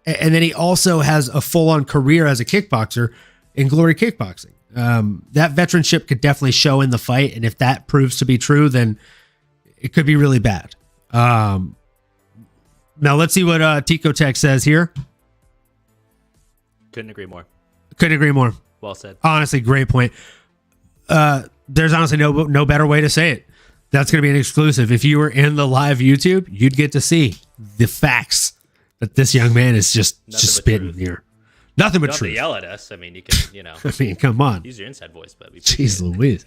And then he also has a full-on career as a kickboxer in Glory Kickboxing. That veteranship could definitely show in the fight. And if that proves to be true, then it could be really bad. Now let's see what Tico Tech says here. Couldn't agree more. Well said. Honestly, great point. There's honestly no better way to say it. That's going to be an exclusive. If you were in the live YouTube, you'd get to see the facts that this young man is just spitting here. Nothing but truth. Don't yell at us. I mean, you can, you know. I mean, come on. Use your inside voice, but jeez Louise.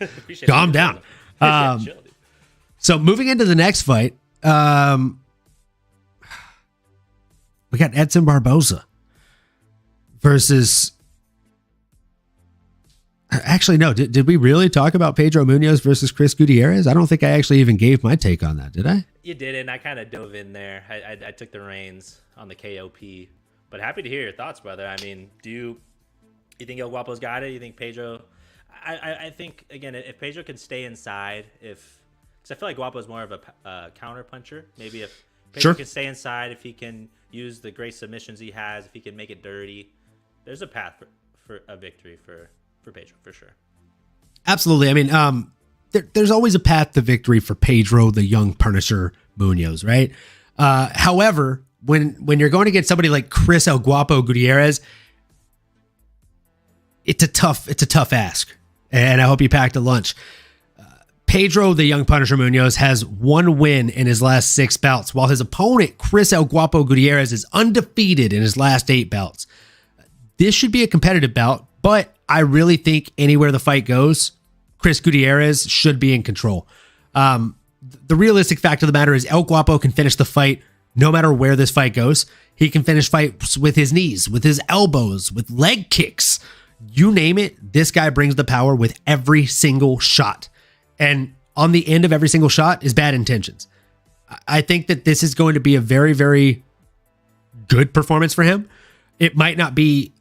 Calm down. So moving into the next fight, we got Edson Barboza versus. Actually, no. Did we really talk about Pedro Munoz versus Chris Gutierrez? I don't think I actually even gave my take on that, did I? You didn't. I kind of dove in there. I took the reins on the KOP. But happy to hear your thoughts, brother. I mean, do you think El Guapo's got it? You think Pedro? I think, again, if Pedro can stay inside, because I feel like Guapo's more of a counter puncher. Maybe if Pedro can stay inside, if he can use the great submissions he has, if he can make it dirty, there's a path for a victory for Pedro, for sure. Absolutely. I mean, there's always a path to victory for Pedro, the young Punisher Munoz, right? However, when you're going to get somebody like Chris El Guapo Gutierrez, it's a tough ask, and I hope you packed a lunch. Pedro, the young Punisher Munoz, has 1 win in his last 6 bouts, while his opponent, Chris El Guapo Gutierrez, is undefeated in his last 8 bouts. This should be a competitive bout, but I really think anywhere the fight goes, Chris Gutierrez should be in control. The realistic fact of the matter is El Guapo can finish the fight no matter where this fight goes. He can finish fights with his knees, with his elbows, with leg kicks. You name it, this guy brings the power with every single shot. And on the end of every single shot is bad intentions. I think that this is going to be a very, very good performance for him. It might not be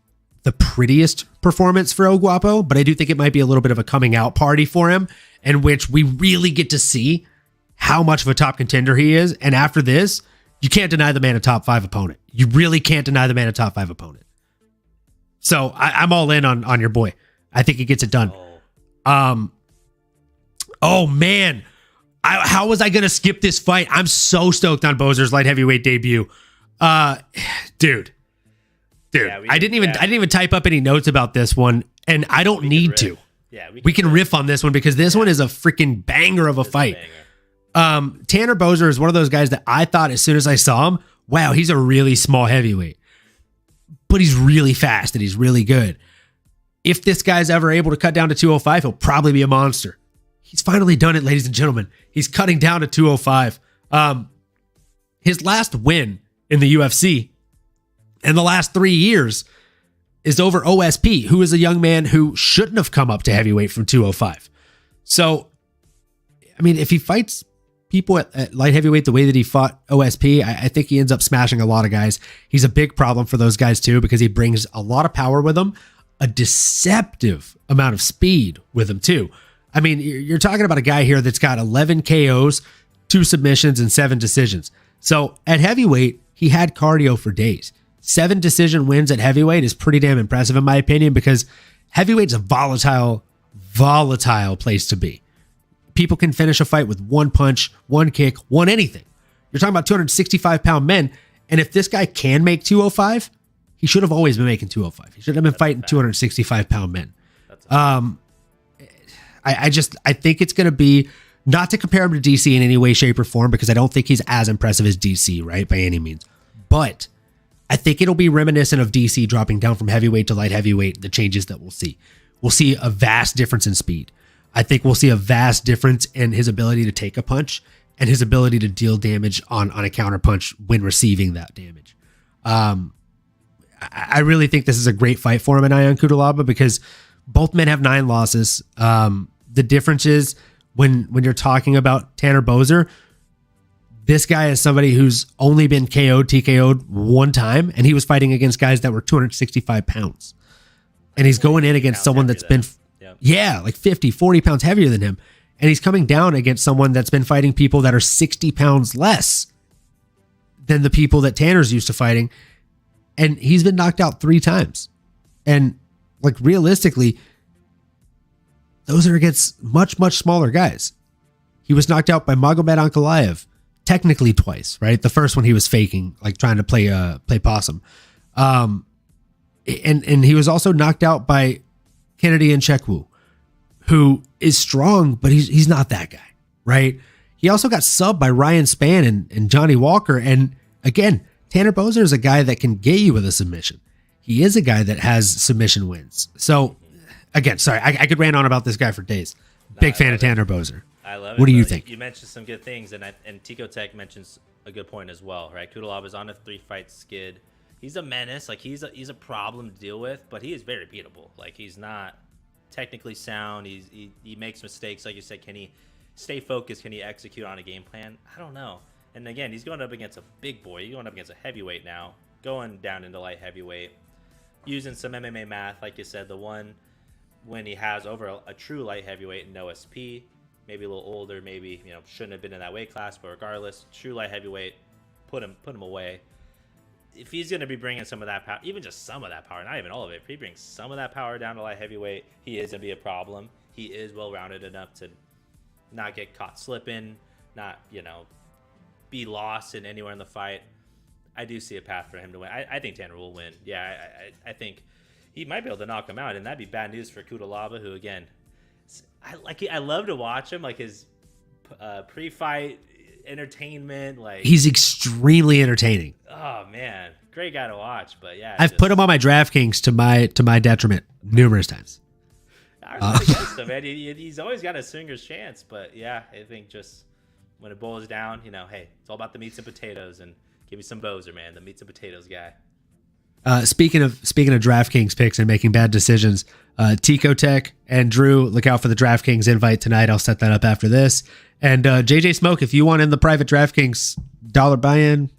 the prettiest performance for El Guapo, but I do think it might be a little bit of a coming out party for him, in which we really get to see how much of a top contender he is. And after this, you can't deny the man a top 5 opponent. You really can't deny the man a top 5 opponent. So I'm all in on your boy. I think he gets it done. Oh man, how was I going to skip this fight? I'm so stoked on Bozer's light heavyweight debut. Dude, yeah, I didn't even type up any notes about this one, and I don't need to. Yeah, we can riff on this one because this one is a freaking banger of a fight. Tanner Bozer is one of those guys that I thought as soon as I saw him, wow, he's a really small heavyweight, but he's really fast and he's really good. If this guy's ever able to cut down to 205, he'll probably be a monster. He's finally done it, ladies and gentlemen. He's cutting down to 205. His last win in the UFC in the last 3 years is over OSP, who is a young man who shouldn't have come up to heavyweight from 205. So, I mean, if he fights people at light heavyweight the way that he fought OSP, I think he ends up smashing a lot of guys. He's a big problem for those guys too, because he brings a lot of power with him, a deceptive amount of speed with him too. I mean, you're talking about a guy here that's got 11 KOs, 2 submissions, and 7 decisions. So at heavyweight, he had cardio for days. 7 decision wins at heavyweight is pretty damn impressive in my opinion, because heavyweight's a volatile place to be. People can finish a fight with one punch, one kick, one anything. You're talking about 265-pound men, and if this guy can make 205, he should have always been making 205. He should have been fighting 265-pound men. I think it's going to be, not to compare him to DC in any way, shape, or form, because I don't think he's as impressive as DC, right, by any means. But I think it'll be reminiscent of DC dropping down from heavyweight to light heavyweight, the changes that we'll see. We'll see a vast difference in speed. I think we'll see a vast difference in his ability to take a punch and his ability to deal damage on a counter punch when receiving that damage. I really think this is a great fight for him and Ion Cutelaba, because both men have 9 losses. The difference is when you're talking about Tanner Bozer, this guy is somebody who's only been TKO'd 1 time, and he was fighting against guys that were 265 pounds. And he's going in against someone that's been, like 50, 40 pounds heavier than him. And he's coming down against someone that's been fighting people that are 60 pounds less than the people that Tanner's used to fighting. And he's been knocked out 3 times. And like realistically, those are against much, much smaller guys. He was knocked out by Magomed Ankalaev technically twice, right? The first one he was faking, like trying to play possum. And he was also knocked out by Kennedy Nchekwu, who is strong, but he's not that guy, right? He also got subbed by Ryan Spann and Johnny Walker. And again, Tanner Bozer is a guy that can get you with a submission. He is a guy that has submission wins. So again, sorry, I could rant on about this guy for days. Big fan of Tanner Bozer. I love it. What do you think? You mentioned some good things, and Tico Tech mentions a good point as well, right? Cutelaba is on a 3-fight skid. He's a menace. Like he's a problem to deal with, but he is very beatable. Like he's not technically sound. He makes mistakes. Like you said, can he stay focused? Can he execute on a game plan? I don't know. And again, he's going up against a big boy. He's going up against a heavyweight now, going down into light heavyweight, using some MMA math, like you said. The one when he has over a true light heavyweight in OSP, maybe a little older, maybe shouldn't have been in that weight class, but regardless, true light heavyweight, put him away. If he's going to be bringing some of that power, even just some of that power, not even all of it, if he brings some of that power down to light heavyweight, he is going to be a problem. He is well-rounded enough to not get caught slipping, not, be lost in anywhere in the fight. I do see a path for him to win. I think Tanner will win. Yeah, I think he might be able to knock him out, and that'd be bad news for Cutelaba, who, again, I love to watch him, like his pre-fight entertainment. Like he's extremely entertaining. Oh man, great guy to watch. But yeah, I've put him on my DraftKings to my detriment numerous times. I really against him, man. He's always got a swinger's chance. But yeah, I think just when it boils down, hey, it's all about the meats and potatoes, and Give me some Bozer, man, the meats and potatoes guy. Speaking of DraftKings picks and making bad decisions, Tico Tech and Drew, look out for the DraftKings invite tonight. I'll set that up after this. And JJ Smoke, if you want in the private DraftKings dollar buy-in,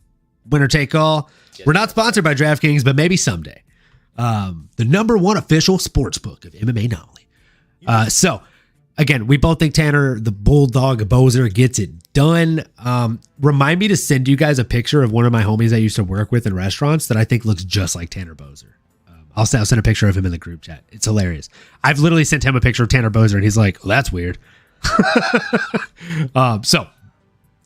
winner take all. We're not sponsored by DraftKings, but maybe someday. The number one official sports book of MMAnomaly. So again, we both think Tanner the Bulldog Bozer gets it done. Remind me to send you guys a picture of one of my homies I used to work with in restaurants that I think looks just like Tanner Bozer. I'll send a picture of him in the group chat. It's hilarious. I've literally sent him a picture of Tanner Bozer and he's like, well, that's weird. So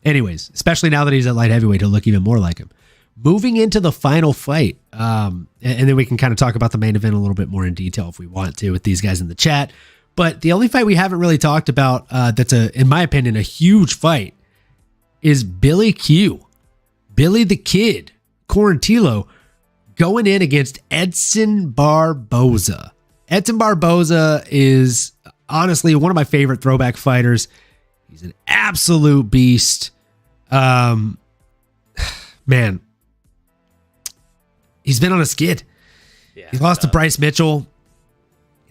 anyways, especially now that he's at light heavyweight, he'll look even more like him. Moving into the final fight, and then we can kind of talk about the main event a little bit more in detail if we want to with these guys in the chat. But the only fight we haven't really talked about that's, in my opinion, a huge fight is Billy Q. Billy the Kid, Quarantillo, going in against Edson Barboza. Edson Barboza is honestly one of my favorite throwback fighters. He's an absolute beast. Man, he's been on a skid. Yeah, he lost to Bryce Mitchell.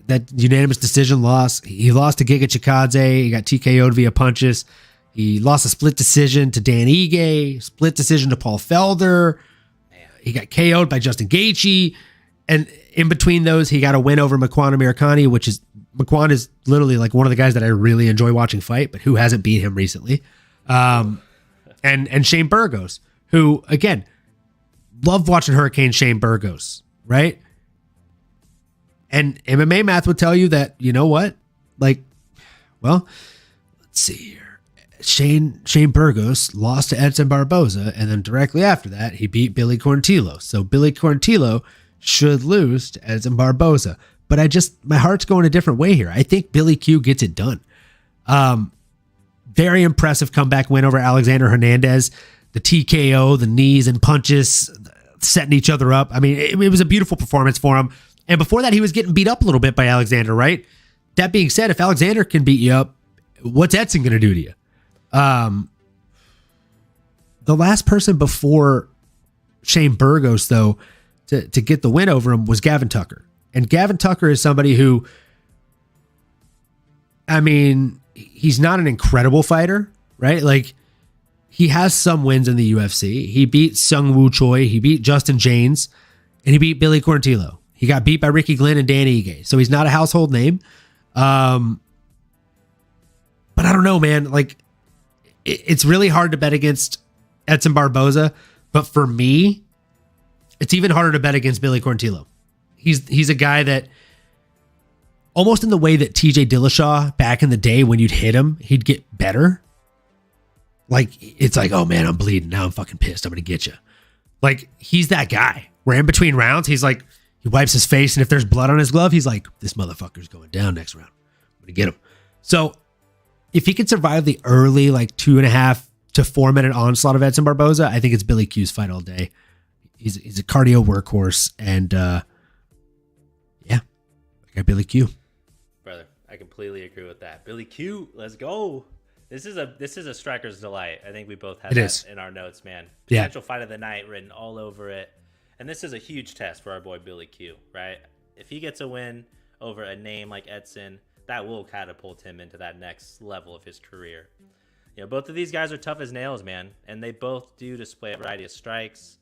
That unanimous decision loss. He lost to Giga Chikadze. He got TKO'd via punches. He lost a split decision to Dan Ige, split decision to Paul Felder. He got KO'd by Justin Gaethje. And in between those, he got a win over Makwan Amirkhani, which is, Makwan is literally like one of the guys that I really enjoy watching fight, but who hasn't beat him recently. And Shane Burgos, who, again, love watching Hurricane Shane Burgos, right? And MMA math would tell you that, you know what? Like, well, let's see here. Shane Burgos lost to Edson Barboza, and then directly after that, he beat Billy Quarantillo. So Billy Quarantillo should lose to Edson Barboza. But my heart's going a different way here. I think Billy Q gets it done. Very impressive comeback win over Alexander Hernandez. The TKO, the knees and punches, setting each other up. I mean, it was a beautiful performance for him. And before that, he was getting beat up a little bit by Alexander, right? That being said, if Alexander can beat you up, what's Edson going to do to you? The last person before Shane Burgos, though, to get the win over him was Gavin Tucker. And Gavin Tucker is somebody who, I mean, he's not an incredible fighter, right? Like, he has some wins in the UFC. He beat Sung Woo Choi, he beat Justin James, and he beat Billy Quarantillo. He got beat by Ricky Glenn and Dan Ige. So he's not a household name. But I don't know, man. Like, it's really hard to bet against Edson Barboza. But for me, it's even harder to bet against Billy Quarantillo. He's a guy that, almost in the way that TJ Dillashaw back in the day, when you'd hit him, he'd get better. Like, it's like, oh man, I'm bleeding. Now I'm fucking pissed. I'm going to get you. Like, he's that guy where in between rounds, he's like, he wipes his face, and if there's blood on his glove, he's like, this motherfucker's going down next round. I'm going to get him. So if he could survive the early, like 2.5 to 4 minute onslaught of Edson Barboza, I think it's Billy Q's fight all day. He's a cardio workhorse, and yeah, I got Billy Q. Brother, I completely agree with that. Billy Q, let's go. This is a striker's delight. I think we both have that in our notes, man. Potential fight of the night written all over it. And this is a huge test for our boy Billy Q, right? If he gets a win over a name like Edson, that will catapult him into that next level of his career. You know, both of these guys are tough as nails, man, and they both do display a variety of strikes.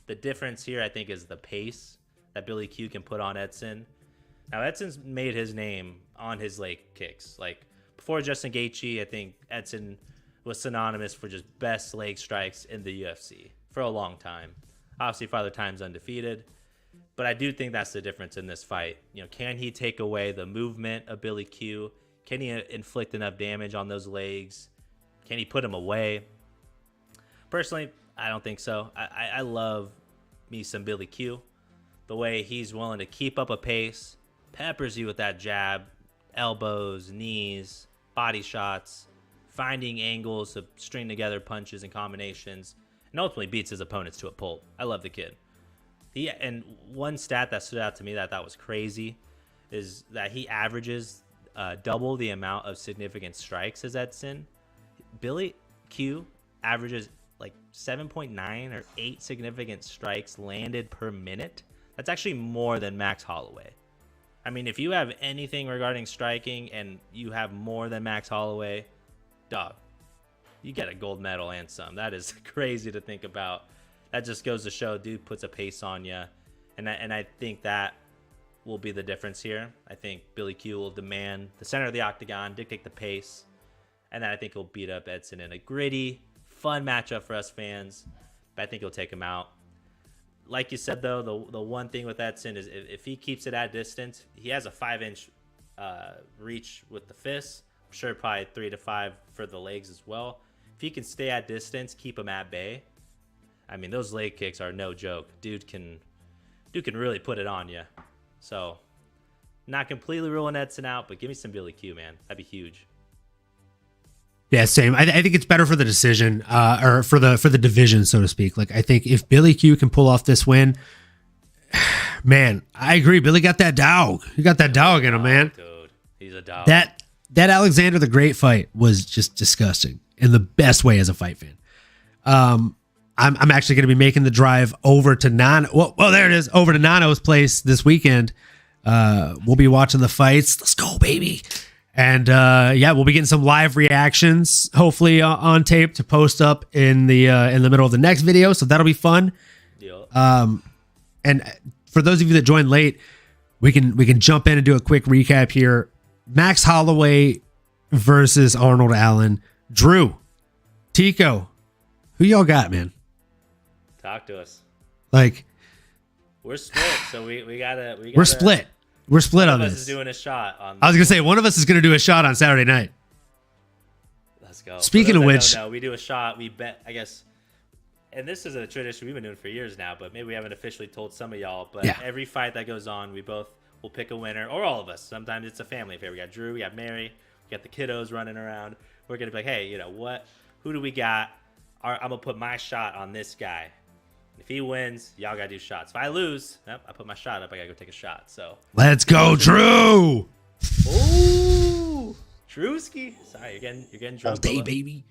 The difference here, I think, is the pace that Billy Q can put on Edson. Now, Edson's made his name on his leg kicks. Like, before Justin Gaethje, I think Edson was synonymous for just best leg strikes in the UFC for a long time. Obviously, Father Time's undefeated, but I do think that's the difference in this fight. You know, can he take away the movement of Billy Q? Can he inflict enough damage on those legs? Can he put him away? Personally, I don't think so. I love me some Billy Q. The way he's willing to keep up a pace, peppers you with that jab, elbows, knees, body shots, finding angles to string together punches and combinations, and ultimately beats his opponents to a pulp. I love the kid. And one stat that stood out to me that I thought was crazy is that he averages double the amount of significant strikes as Edson. Billy Q averages like 7.9 or 8 significant strikes landed per minute. That's actually more than Max Holloway. I mean, if you have anything regarding striking and you have more than Max Holloway, dog, you get a gold medal and some. That is crazy to think about. That just goes to show dude puts a pace on you. And I think that will be the difference here. I think Billy Q will demand the center of the octagon, dictate the pace. And then I think he'll beat up Edson in a gritty, fun matchup for us fans. But I think he'll take him out. Like you said, though, the one thing with Edson is if he keeps it at distance, he has a 5-inch reach with the fists. I'm sure probably 3 to 5 for the legs as well. If he can stay at distance, keep him at bay. I mean, those leg kicks are no joke. Dude can really put it on you. So, not completely ruling Edson out, but give me some Billy Q, man. That'd be huge. Yeah, same. I think it's better for the decision, or for the division, so to speak. Like, I think if Billy Q can pull off this win, man, I agree. Billy got that dog. He got that dog in him, man. Dude, he's a dog. That Alexander the Great fight was just disgusting in the best way as a fight fan. I'm actually going to be making the drive over to Nano. Well, there it is, over to Nano's place this weekend. We'll be watching the fights. Let's go, baby. And we'll be getting some live reactions, hopefully on tape to post up in the middle of the next video. So that'll be fun. Yeah. And for those of you that joined late, we can jump in and do a quick recap here. Max Holloway versus Arnold Allen. Drew, Tico, who y'all got, man? Talk to us. Like, we're split, so we gotta. We're split. We're split on One of this. us is doing a shot on. I was gonna say one of us is gonna do a shot on Saturday night. Let's go. Speaking of which, no, we do a shot. We bet. I guess. And this is a tradition we've been doing for years now, but maybe we haven't officially told some of y'all. But every fight that goes on, we both will pick a winner, or all of us. Sometimes it's a family affair. We got Drew, we got Mary, we got the kiddos running around. We're gonna be like, hey, you know what? Who do we got? I'm gonna put my shot on this guy. If he wins, y'all gotta do shots. If I lose, I put my shot up. I gotta go take a shot. So let's go, Drew. Ooh, Drewski. Sorry, you're getting drunk. All day, baby.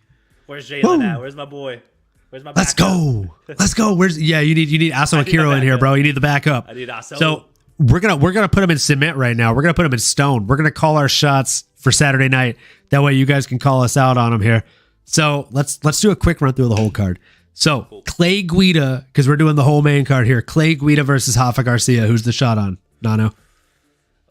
Where's Jalen at? Where's my boy? Where's my? Let's go. Let's go. You need Aso Akiro in here, bro. You need the backup. I need Aso. So we're gonna put him in cement right now. We're gonna put him in stone. We're gonna call our shots for Saturday night. That way you guys can call us out on them here. So let's do a quick run through the whole card. So cool. Clay Guida, because we're doing the whole main card here. Clay Guida versus Rafa Garcia. Who's the shot on? Nano.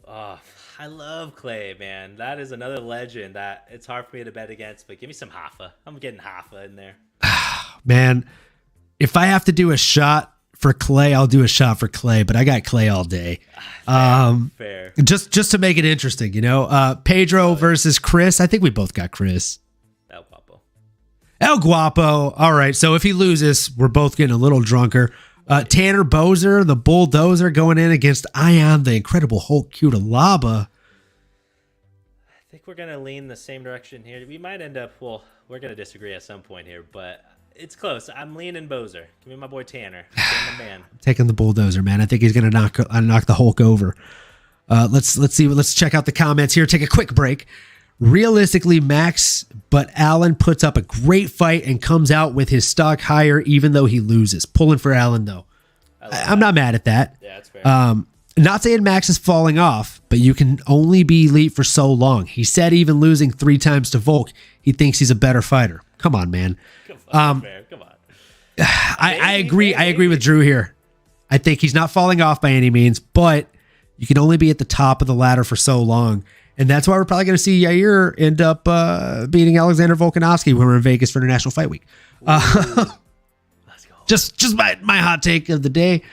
Oh, I love Clay, man. That is another legend that it's hard for me to bet against. But give me some Rafa. I'm getting Rafa in there. Man, if I have to do a shot for Clay, I'll do a shot for Clay. But I got Clay all day. Fair. Just to make it interesting, you know. Pedro versus Chris. I think we both got Chris. El Guapo. All right. So if he loses, we're both getting a little drunker. Tanner Bozer, the bulldozer, going in against Ion, the Incredible Hulk Cutelaba. I think we're going to lean the same direction here. We might end up, we're going to disagree at some point here, but it's close. I'm leaning Bozer. Give me my boy Tanner. My man. I'm taking the bulldozer, man. I think he's going to knock the Hulk over. Let's see. Let's check out the comments here. Take a quick break. Realistically, Max, but Allen puts up a great fight and comes out with his stock higher, even though he loses. Pulling for Allen, though. I'm not mad at that. Yeah, that's fair. Not saying Max is falling off, but you can only be elite for so long. He said even losing 3 times to Volk, he thinks he's a better fighter. Come on, man. Come on. I agree. I agree with Drew here. I think he's not falling off by any means, but you can only be at the top of the ladder for so long. And that's why we're probably going to see Yair end up beating Alexander Volkanovski when we're in Vegas for International Fight Week. Let's go. Just my hot take of the day.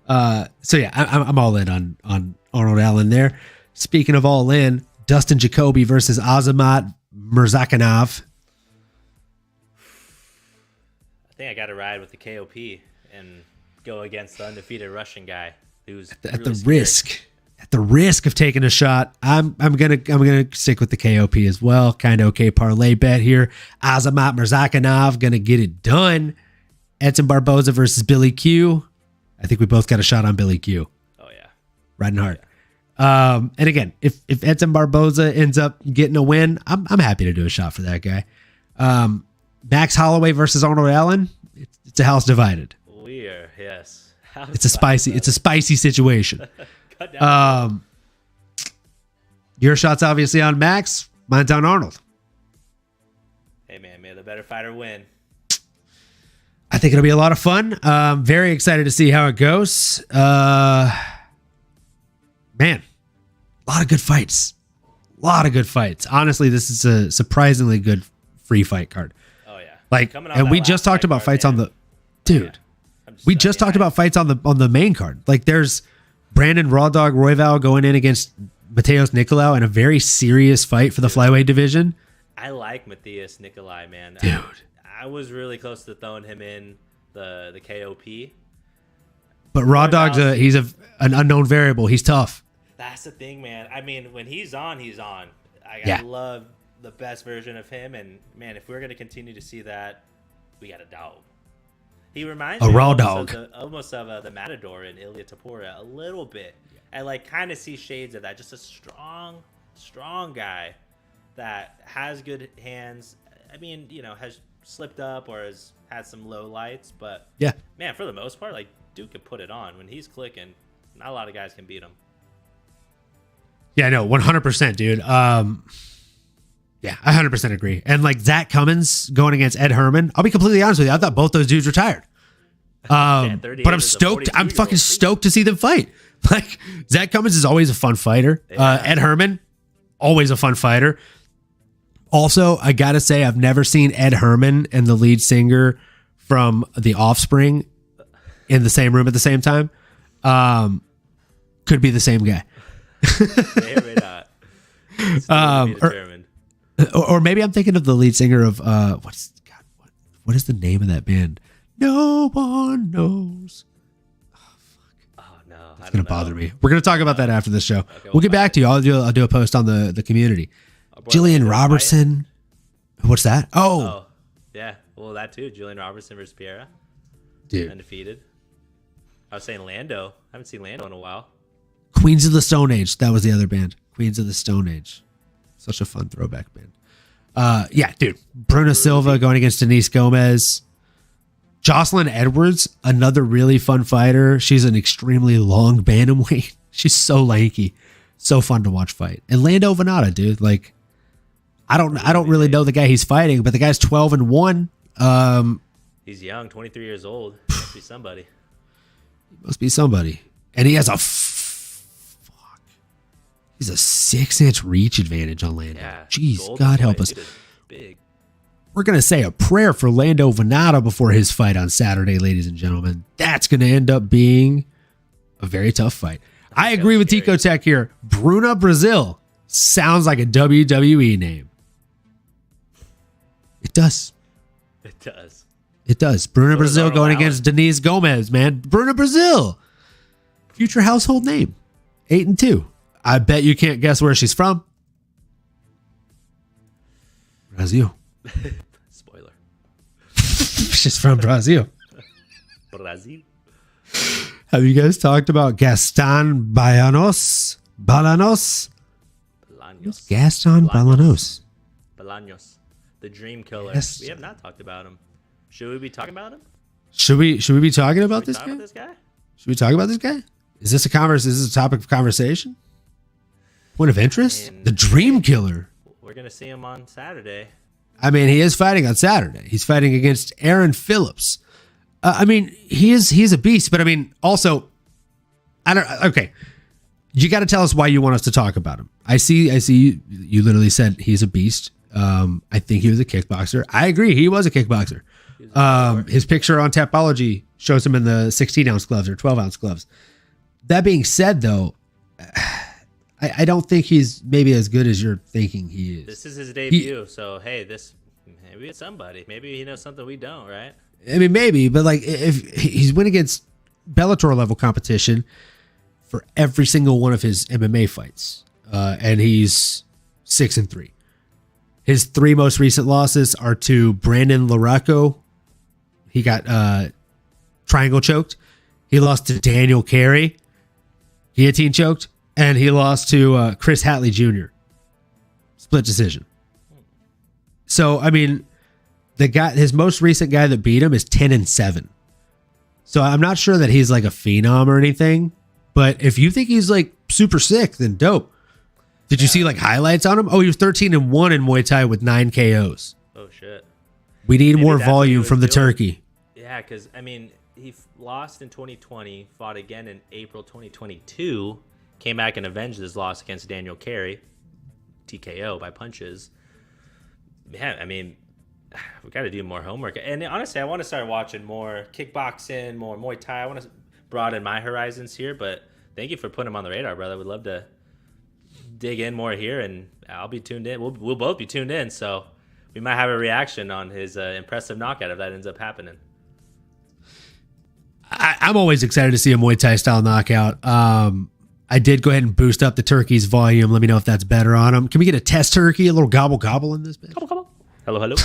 So yeah, I'm all in on Arnold Allen there. Speaking of all in, Dustin Jacoby versus Azamat Murzakanov. I think I got to ride with the KOP and go against the undefeated Russian guy who's at the risk of taking a shot. I'm gonna stick with the KOP as well. Kind of okay parlay bet here. Azamat Murzakanov gonna get it done. Edson Barboza versus Billy Q. I think we both got a shot on Billy Q. Oh yeah, riding hard. Yeah. And again, if Edson Barboza ends up getting a win, I'm happy to do a shot for that guy. Max Holloway versus Arnold Allen. It's a house divided. We are, yes. It's a spicy situation. Cut down. Your shot's obviously on Max. Mine's on Arnold. Hey, man, may the better fighter win. I think it'll be a lot of fun. Very excited to see how it goes. Man, a lot of good fights. Honestly, this is a surprisingly good free fight card. Oh, yeah. Like, and we just talked about fights on the... Dude, we just talked about fights on the main card. Like, there's Brandon Raw Dog Royval going in against Mateos Nicolau in a very serious fight for the flyweight division. I like Matthias Nicolai, man. Dude. I was really close to throwing him in the KOP. But Raw Dog's he's an unknown variable. He's tough. That's the thing, man. I mean, when he's on, he's on. I love the best version of him. And, man, if we're going to continue to see that, we got a dog. He reminds me almost of the Matador in Ilya Tapora a little bit. I like kind of see shades of that. Just a strong guy that has good hands. I mean, has slipped up or has had some low lights, but yeah, man, for the most part, like, Duke can put it on when he's clicking. Not a lot of guys can beat him. Yeah, no, 100%, dude. Yeah, I 100% agree. And like Zach Cummins going against Ed Herman, I'll be completely honest with you. I thought both those dudes retired. But I'm stoked. I'm fucking stoked to see them fight. Like, Zach Cummins is always a fun fighter. Yeah. Ed Herman, always a fun fighter. Also, I gotta say, I've never seen Ed Herman and the lead singer from The Offspring in the same room at the same time. Could be the same guy. May or may not. Or maybe I'm thinking of the lead singer of what is the name of that band? No one knows. Oh no, it's gonna bother me. We're gonna talk about that after the show. Okay, we'll get back to you. I'll do a post on the community. Jillian Robertson. What's that? Oh, yeah. Well, that too. Jillian Robertson versus Piera. Dude, undefeated. I was saying Lando. I haven't seen Lando in a while. Queens of the Stone Age. That was the other band. Queens of the Stone Age. Such a fun throwback band. Yeah, dude. Bruna Silva going against Denise Gomez. Jocelyn Edwards, another really fun fighter. She's an extremely long bantamweight. She's so lanky. So fun to watch fight. And Lando Venata, dude. Like, I don't really know the guy he's fighting, but the guy's 12-1. He's young, 23 years old. Must be somebody. And he has he's a 6-inch reach advantage on Lando. Yeah, jeez, God help us. Big. We're going to say a prayer for Lando Venata before his fight on Saturday, ladies and gentlemen. That's going to end up being a very tough fight. I agree with Tico Tech here. Bruna Brazil sounds like a WWE name. It does. Bruna Brazil going against Denise Gomez, man. Bruna Brazil. Future household name. 8-2. I bet you can't guess where she's from. Brazil. Spoiler. She's from Brazil. Brazil. Have you guys talked about Gaston Bolaños? Gaston Bolaños. The Dream Killer. Yes. We have not talked about him. Should we be talking about him? Should we be talking about this guy? Should we talk about this guy? Is this a topic of conversation? Point of interest? The Dream Killer. We're gonna see him on Saturday. I mean, he is fighting on Saturday. He's fighting against Aaron Phillips. I mean, he's a beast, but I mean, also, okay. You got to tell us why you want us to talk about him. I see. You literally said he's a beast. I think he was a kickboxer. I agree. He was a kickboxer. His picture on Tapology shows him in the 16-ounce gloves or 12-ounce gloves. That being said, though, I don't think he's maybe as good as you're thinking he is. This is his debut, so hey, maybe it's somebody. Maybe he knows something we don't, right? I mean, maybe, but like if he's went against Bellator level competition for every single one of his MMA fights, and he's 6-3. His 3 most recent losses are to Brandon Larocco. He got triangle choked. He lost to Daniel Carey, guillotine choked, and he lost to Chris Hatley Jr. Split decision. So, I mean, his most recent guy that beat him is 10-7. So I'm not sure that he's like a phenom or anything, but if you think he's like super sick, then dope. Did you see like highlights on him? Oh, he was 13-1 in Muay Thai with 9 KOs. Oh shit. We need Maybe more that's what he volume was from the doing. turkey. Yeah, because I mean, he lost in 2020, fought again in April 2022, came back and avenged his loss against Daniel Carey, TKO by punches. Man, I mean, we got to do more homework. And honestly, I want to start watching more kickboxing, more Muay Thai. I want to broaden my horizons here, but thank you for putting him on the radar, brother. We'd love to dig in more here, and I'll be tuned in. We'll both be tuned in, so we might have a reaction on his impressive knockout if that ends up happening. I'm always excited to see a Muay Thai style knockout. I did go ahead and boost up the turkey's volume. Let me know if that's better on him. Can we get a test turkey, a little gobble gobble in this bitch? Gobble, gobble. Hello, hello.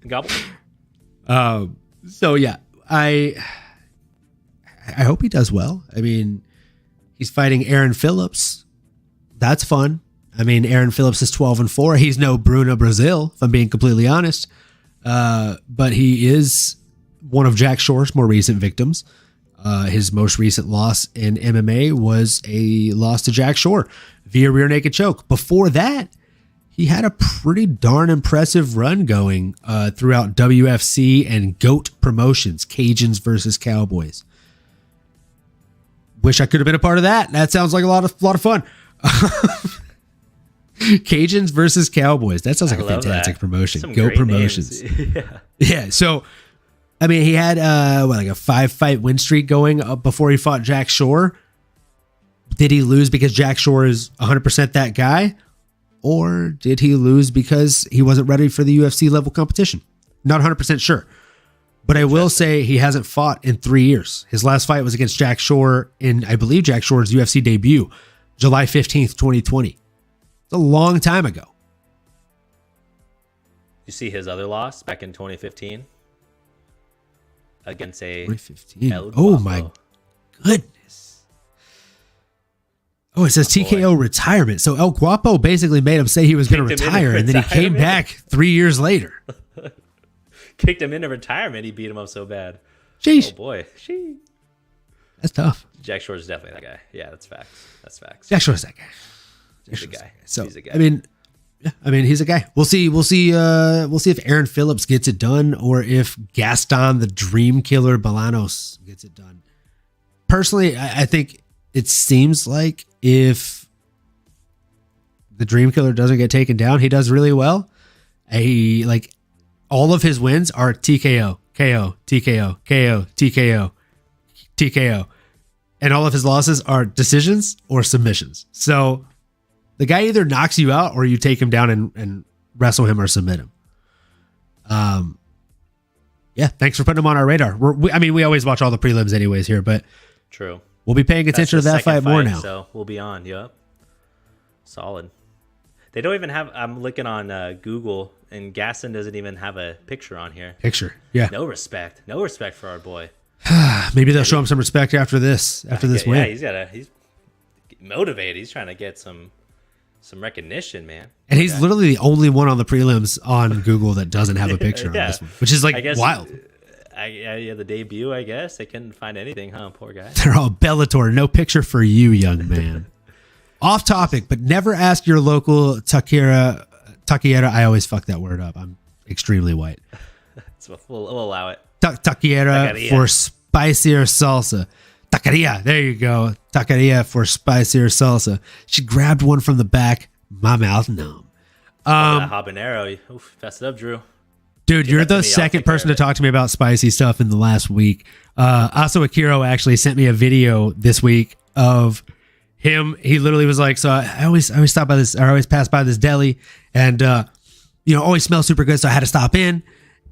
Gobble. So yeah, I hope he does well. I mean, he's fighting Aaron Phillips. That's fun. I mean, Aaron Phillips is 12-4. He's no Bruno Brazil, if I'm being completely honest. But he is one of Jack Shore's more recent victims. His most recent loss in MMA was a loss to Jack Shore via rear naked choke. Before that, he had a pretty darn impressive run going throughout WFC and GOAT promotions, Cajuns versus Cowboys. Wish I could have been a part of that. That sounds like a lot of fun. Cajuns versus Cowboys. That sounds like a fantastic promotion. Some GOAT great promotions. names. Yeah. So, I mean, he had like a 5-fight win streak going before he fought Jack Shore. Did he lose because Jack Shore is 100% that guy? Or did he lose because he wasn't ready for the UFC level competition? Not 100% sure. But I will say he hasn't fought in 3 years. His last fight was against Jack Shore in, I believe, Jack Shore's UFC debut, July 15th, 2020. It's a long time ago. You see his other loss back in 2015 against a 2015. El Oh Guapo. my goodness. Oh, it says TKO retirement. So El Guapo basically made him say he was going to Kicked him into retire, and then he came retirement. back 3 years later. Kicked him into retirement. He beat him up so bad. Sheesh. Oh boy. She. That's tough. Jack Shore's definitely that guy. Yeah, that's facts. That's facts. Jack Shore's that guy. He's a guy. So He's a guy. I mean, he's a guy. We'll see if Aaron Phillips gets it done or if Gaston the Dream Killer Bolanos gets it done. Personally, I think it seems like if the Dream Killer doesn't get taken down, he does really well. All of his wins are TKO, KO, TKO, KO, TKO, TKO. And all of his losses are decisions or submissions. So the guy either knocks you out or you take him down and wrestle him or submit him. Yeah, thanks for putting him on our radar. We always watch all the prelims anyways here, but True. we'll be paying attention to That's the that fight second more now. So we'll be on. Yep. Solid. They don't even have. I'm looking on Google, and Gaston doesn't even have a picture on here. Picture, yeah. No respect. No respect for our boy. Maybe they'll show him some respect after this win. Yeah, he's motivated. He's trying to get some recognition, man. And he's literally the only one on the prelims on Google that doesn't have a picture on this one, which is I guess, wild. The debut, I guess. They couldn't find anything, huh? Poor guy. They're all Bellator. No picture for you, young man. Off topic, but never ask your local taqueria. I always fuck that word up. I'm extremely white. So we'll allow it. Taqueria for spicier salsa. Taqueria. There you go. Taqueria for spicier salsa. She grabbed one from the back. My mouth numb. That habanero. Oof, fessed it up, Drew. Dude, you're that to the me, I'll second take care person of to talk to me about spicy stuff in the last week. Aso Akiro actually sent me a video this week of him. He literally was like, so I always stop by this, or I always pass by this deli, and always smells super good. So I had to stop in,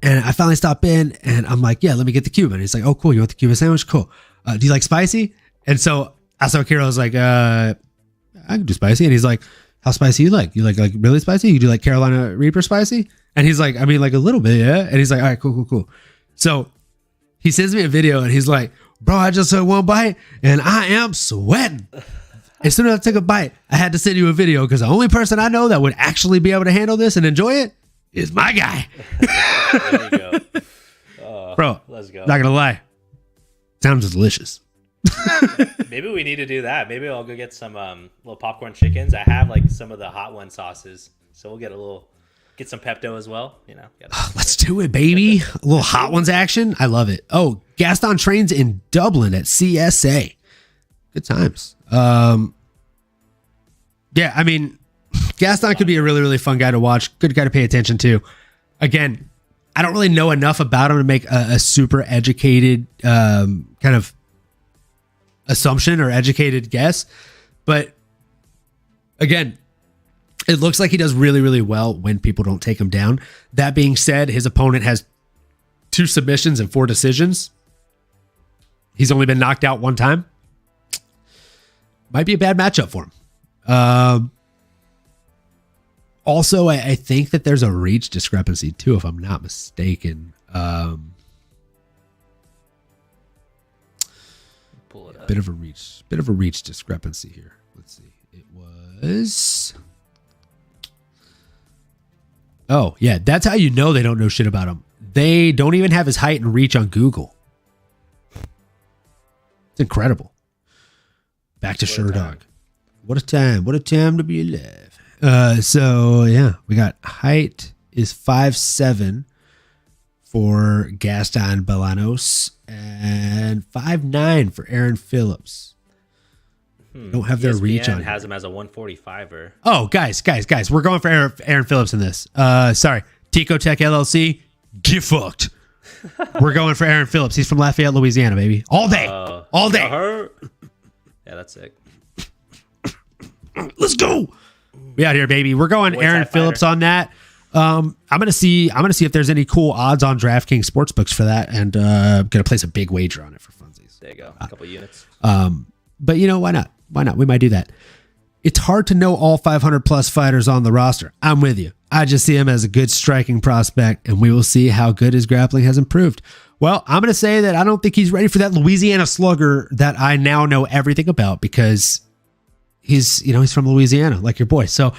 and I finally stopped in, and I'm like, yeah, let me get the Cuban. He's like, oh, cool, you want the Cuban sandwich? Cool. Do you like spicy? And so Aso Akiro was like, I can do spicy, and he's like, how spicy you like? You like really spicy? You do like Carolina Reaper spicy? And he's like, I mean, like a little bit, yeah. And he's like, all right, cool. So he sends me a video and he's like, bro, I just took one bite and I am sweating. As soon as I took a bite, I had to send you a video because the only person I know that would actually be able to handle this and enjoy it is my guy. There you go. Oh, Bro, let's go. Not gonna lie, sounds delicious. Maybe we need to do that. Maybe I'll go get some little popcorn chickens. I have like some of the hot one sauces, so we'll get some Pepto as well. You know, Let's do it, baby. A little hot ones action. I love it. Oh, Gaston trains in Dublin at CSA. Good times. Yeah, I mean, Gaston could be a really, really fun guy to watch. Good guy to pay attention to. Again, I don't really know enough about him to make a super educated kind of assumption or educated guess. But again, it looks like he does really, really well when people don't take him down. That being said, his opponent has 2 submissions and 4 decisions. He's only been knocked out 1 time. Might be a bad matchup for him. Also, I think that there's a reach discrepancy too, if I'm not mistaken. pull it up. Bit of a reach discrepancy here. Let's see. It was. Oh, yeah. That's how you know they don't know shit about him. They don't even have his height and reach on Google. It's incredible. Back to Sherdog. What a time. What a time to be alive. So, yeah. We got height is 5'7" for Gaston Bolanos and 5'9" for Aaron Phillips. Don't have their reach on. Has him as a 145er. Oh, guys, we're going for Aaron Phillips in this. Sorry, Tico Tech LLC, get fucked. We're going for Aaron Phillips. He's from Lafayette, Louisiana, baby. All day. Yeah, that's sick. Let's go. We out here, baby. We're going Aaron Phillips on that. I'm gonna see if there's any cool odds on DraftKings Sportsbooks for that, and I'm gonna place a big wager on it for funsies. There you go. A couple units. But you know, why not? Why not? We might do that. It's hard to know all 500 plus fighters on the roster. I'm with you. I just see him as a good striking prospect, and we will see how good his grappling has improved. Well, I'm going to say that I don't think he's ready for that Louisiana slugger that I now know everything about, because he's from Louisiana, like your boy. So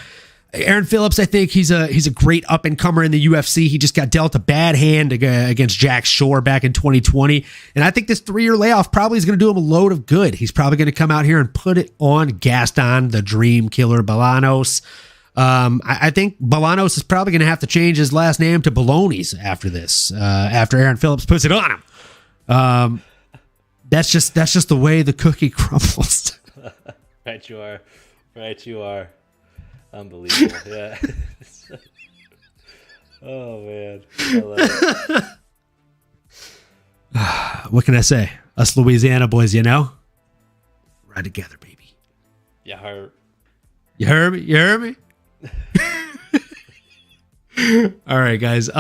Aaron Phillips, I think he's a great up and comer in the UFC. He just got dealt a bad hand against Jack Shore back in 2020. And I think this 3-year layoff probably is going to do him a load of good. He's probably going to come out here and put it on Gaston, the Dream Killer Bolanos. I think Bolanos is probably going to have to change his last name to Baloney's after this, after Aaron Phillips puts it on him. That's just the way the cookie crumbles. Right you are. Unbelievable. Yeah. Oh, man. I love it. What can I say? Us Louisiana boys, you know? Ride together, baby. You heard. You heard me? You heard me? All right, guys.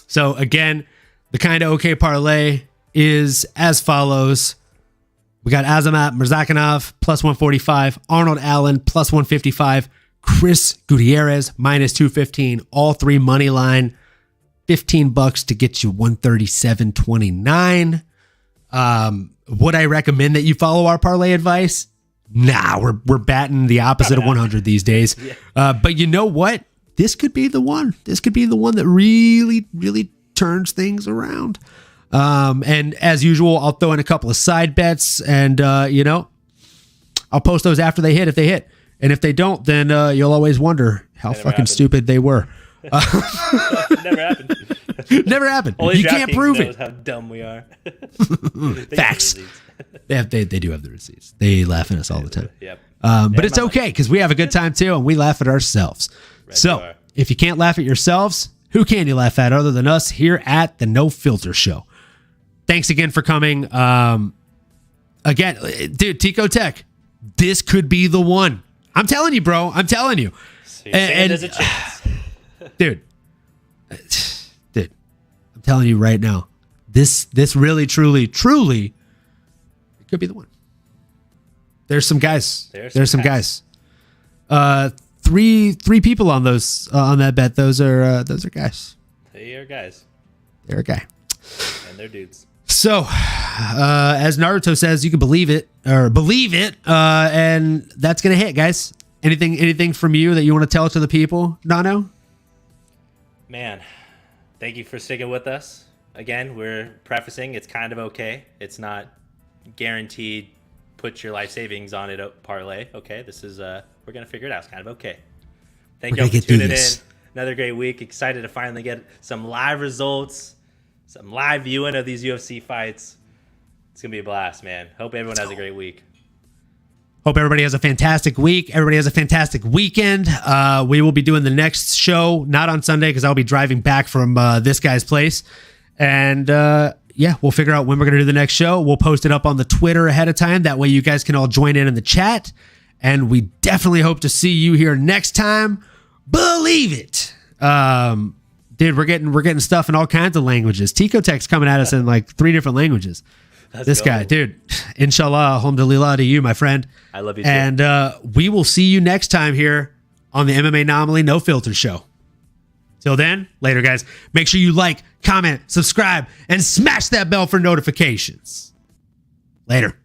So again, the kind of okay parlay is as follows. We got Azamat Murzakanov plus 145, Arnold Allen plus 155, Chris Gutierrez minus 215, all 3 money line, $15 to get you 137.29. Would I recommend that you follow our parlay advice? Nah, we're batting the opposite of 100 these days. Yeah. But you know what? This could be the one. This could be the one that really, really turns things around. And as usual, I'll throw in a couple of side bets, and I'll post those after they hit, if they hit. And if they don't, then you'll always wonder how fucking stupid they were. Never happened. Never happened. Only you can't prove it. How dumb we are. Facts. They do have the receipts. They laugh at us all the time. Yep. But it's okay, because we have a good time too, and we laugh at ourselves. So if you can't laugh at yourselves, who can you laugh at other than us here at the No Filter Show? Thanks again for coming. Again, dude, Tico Tech, this could be the one. I'm telling you, bro. I'm telling you. So there's a chance. Dude, I'm telling you right now, this really, truly, it could be the one. There's some guys. There's some guys. Three people on those on that bet. Those are guys. They are guys. They're a guy. And they're dudes. So, as Naruto says, you can believe it, and that's gonna hit, guys. Anything from you that you want to tell to the people, Nano? Man, thank you for sticking with us. Again, we're prefacing it's kind of okay. It's not guaranteed put your life savings on it parlay. Okay, this is we're gonna figure it out. It's kind of okay. Thank you all for tuning in. Another great week. Excited to finally get some live results, some live viewing of these UFC fights. It's gonna be a blast, man. Hope everyone has a great week. Hope everybody has a fantastic week. Everybody has a fantastic weekend. We will be doing the next show, not on Sunday, because I'll be driving back from this guy's place. And yeah, we'll figure out when we're going to do the next show. We'll post it up on the Twitter ahead of time. That way you guys can all join in the chat. And we definitely hope to see you here next time. Believe it. Dude, we're getting stuff in all kinds of languages. Tico Tech's coming at us in like 3 different languages. This guy, dude. Inshallah, alhamdulillah to you, my friend. I love you too. And we will see you next time here on the MMAnomaly No Filter Show. Till then, later, guys. Make sure you like, comment, subscribe, and smash that bell for notifications. Later.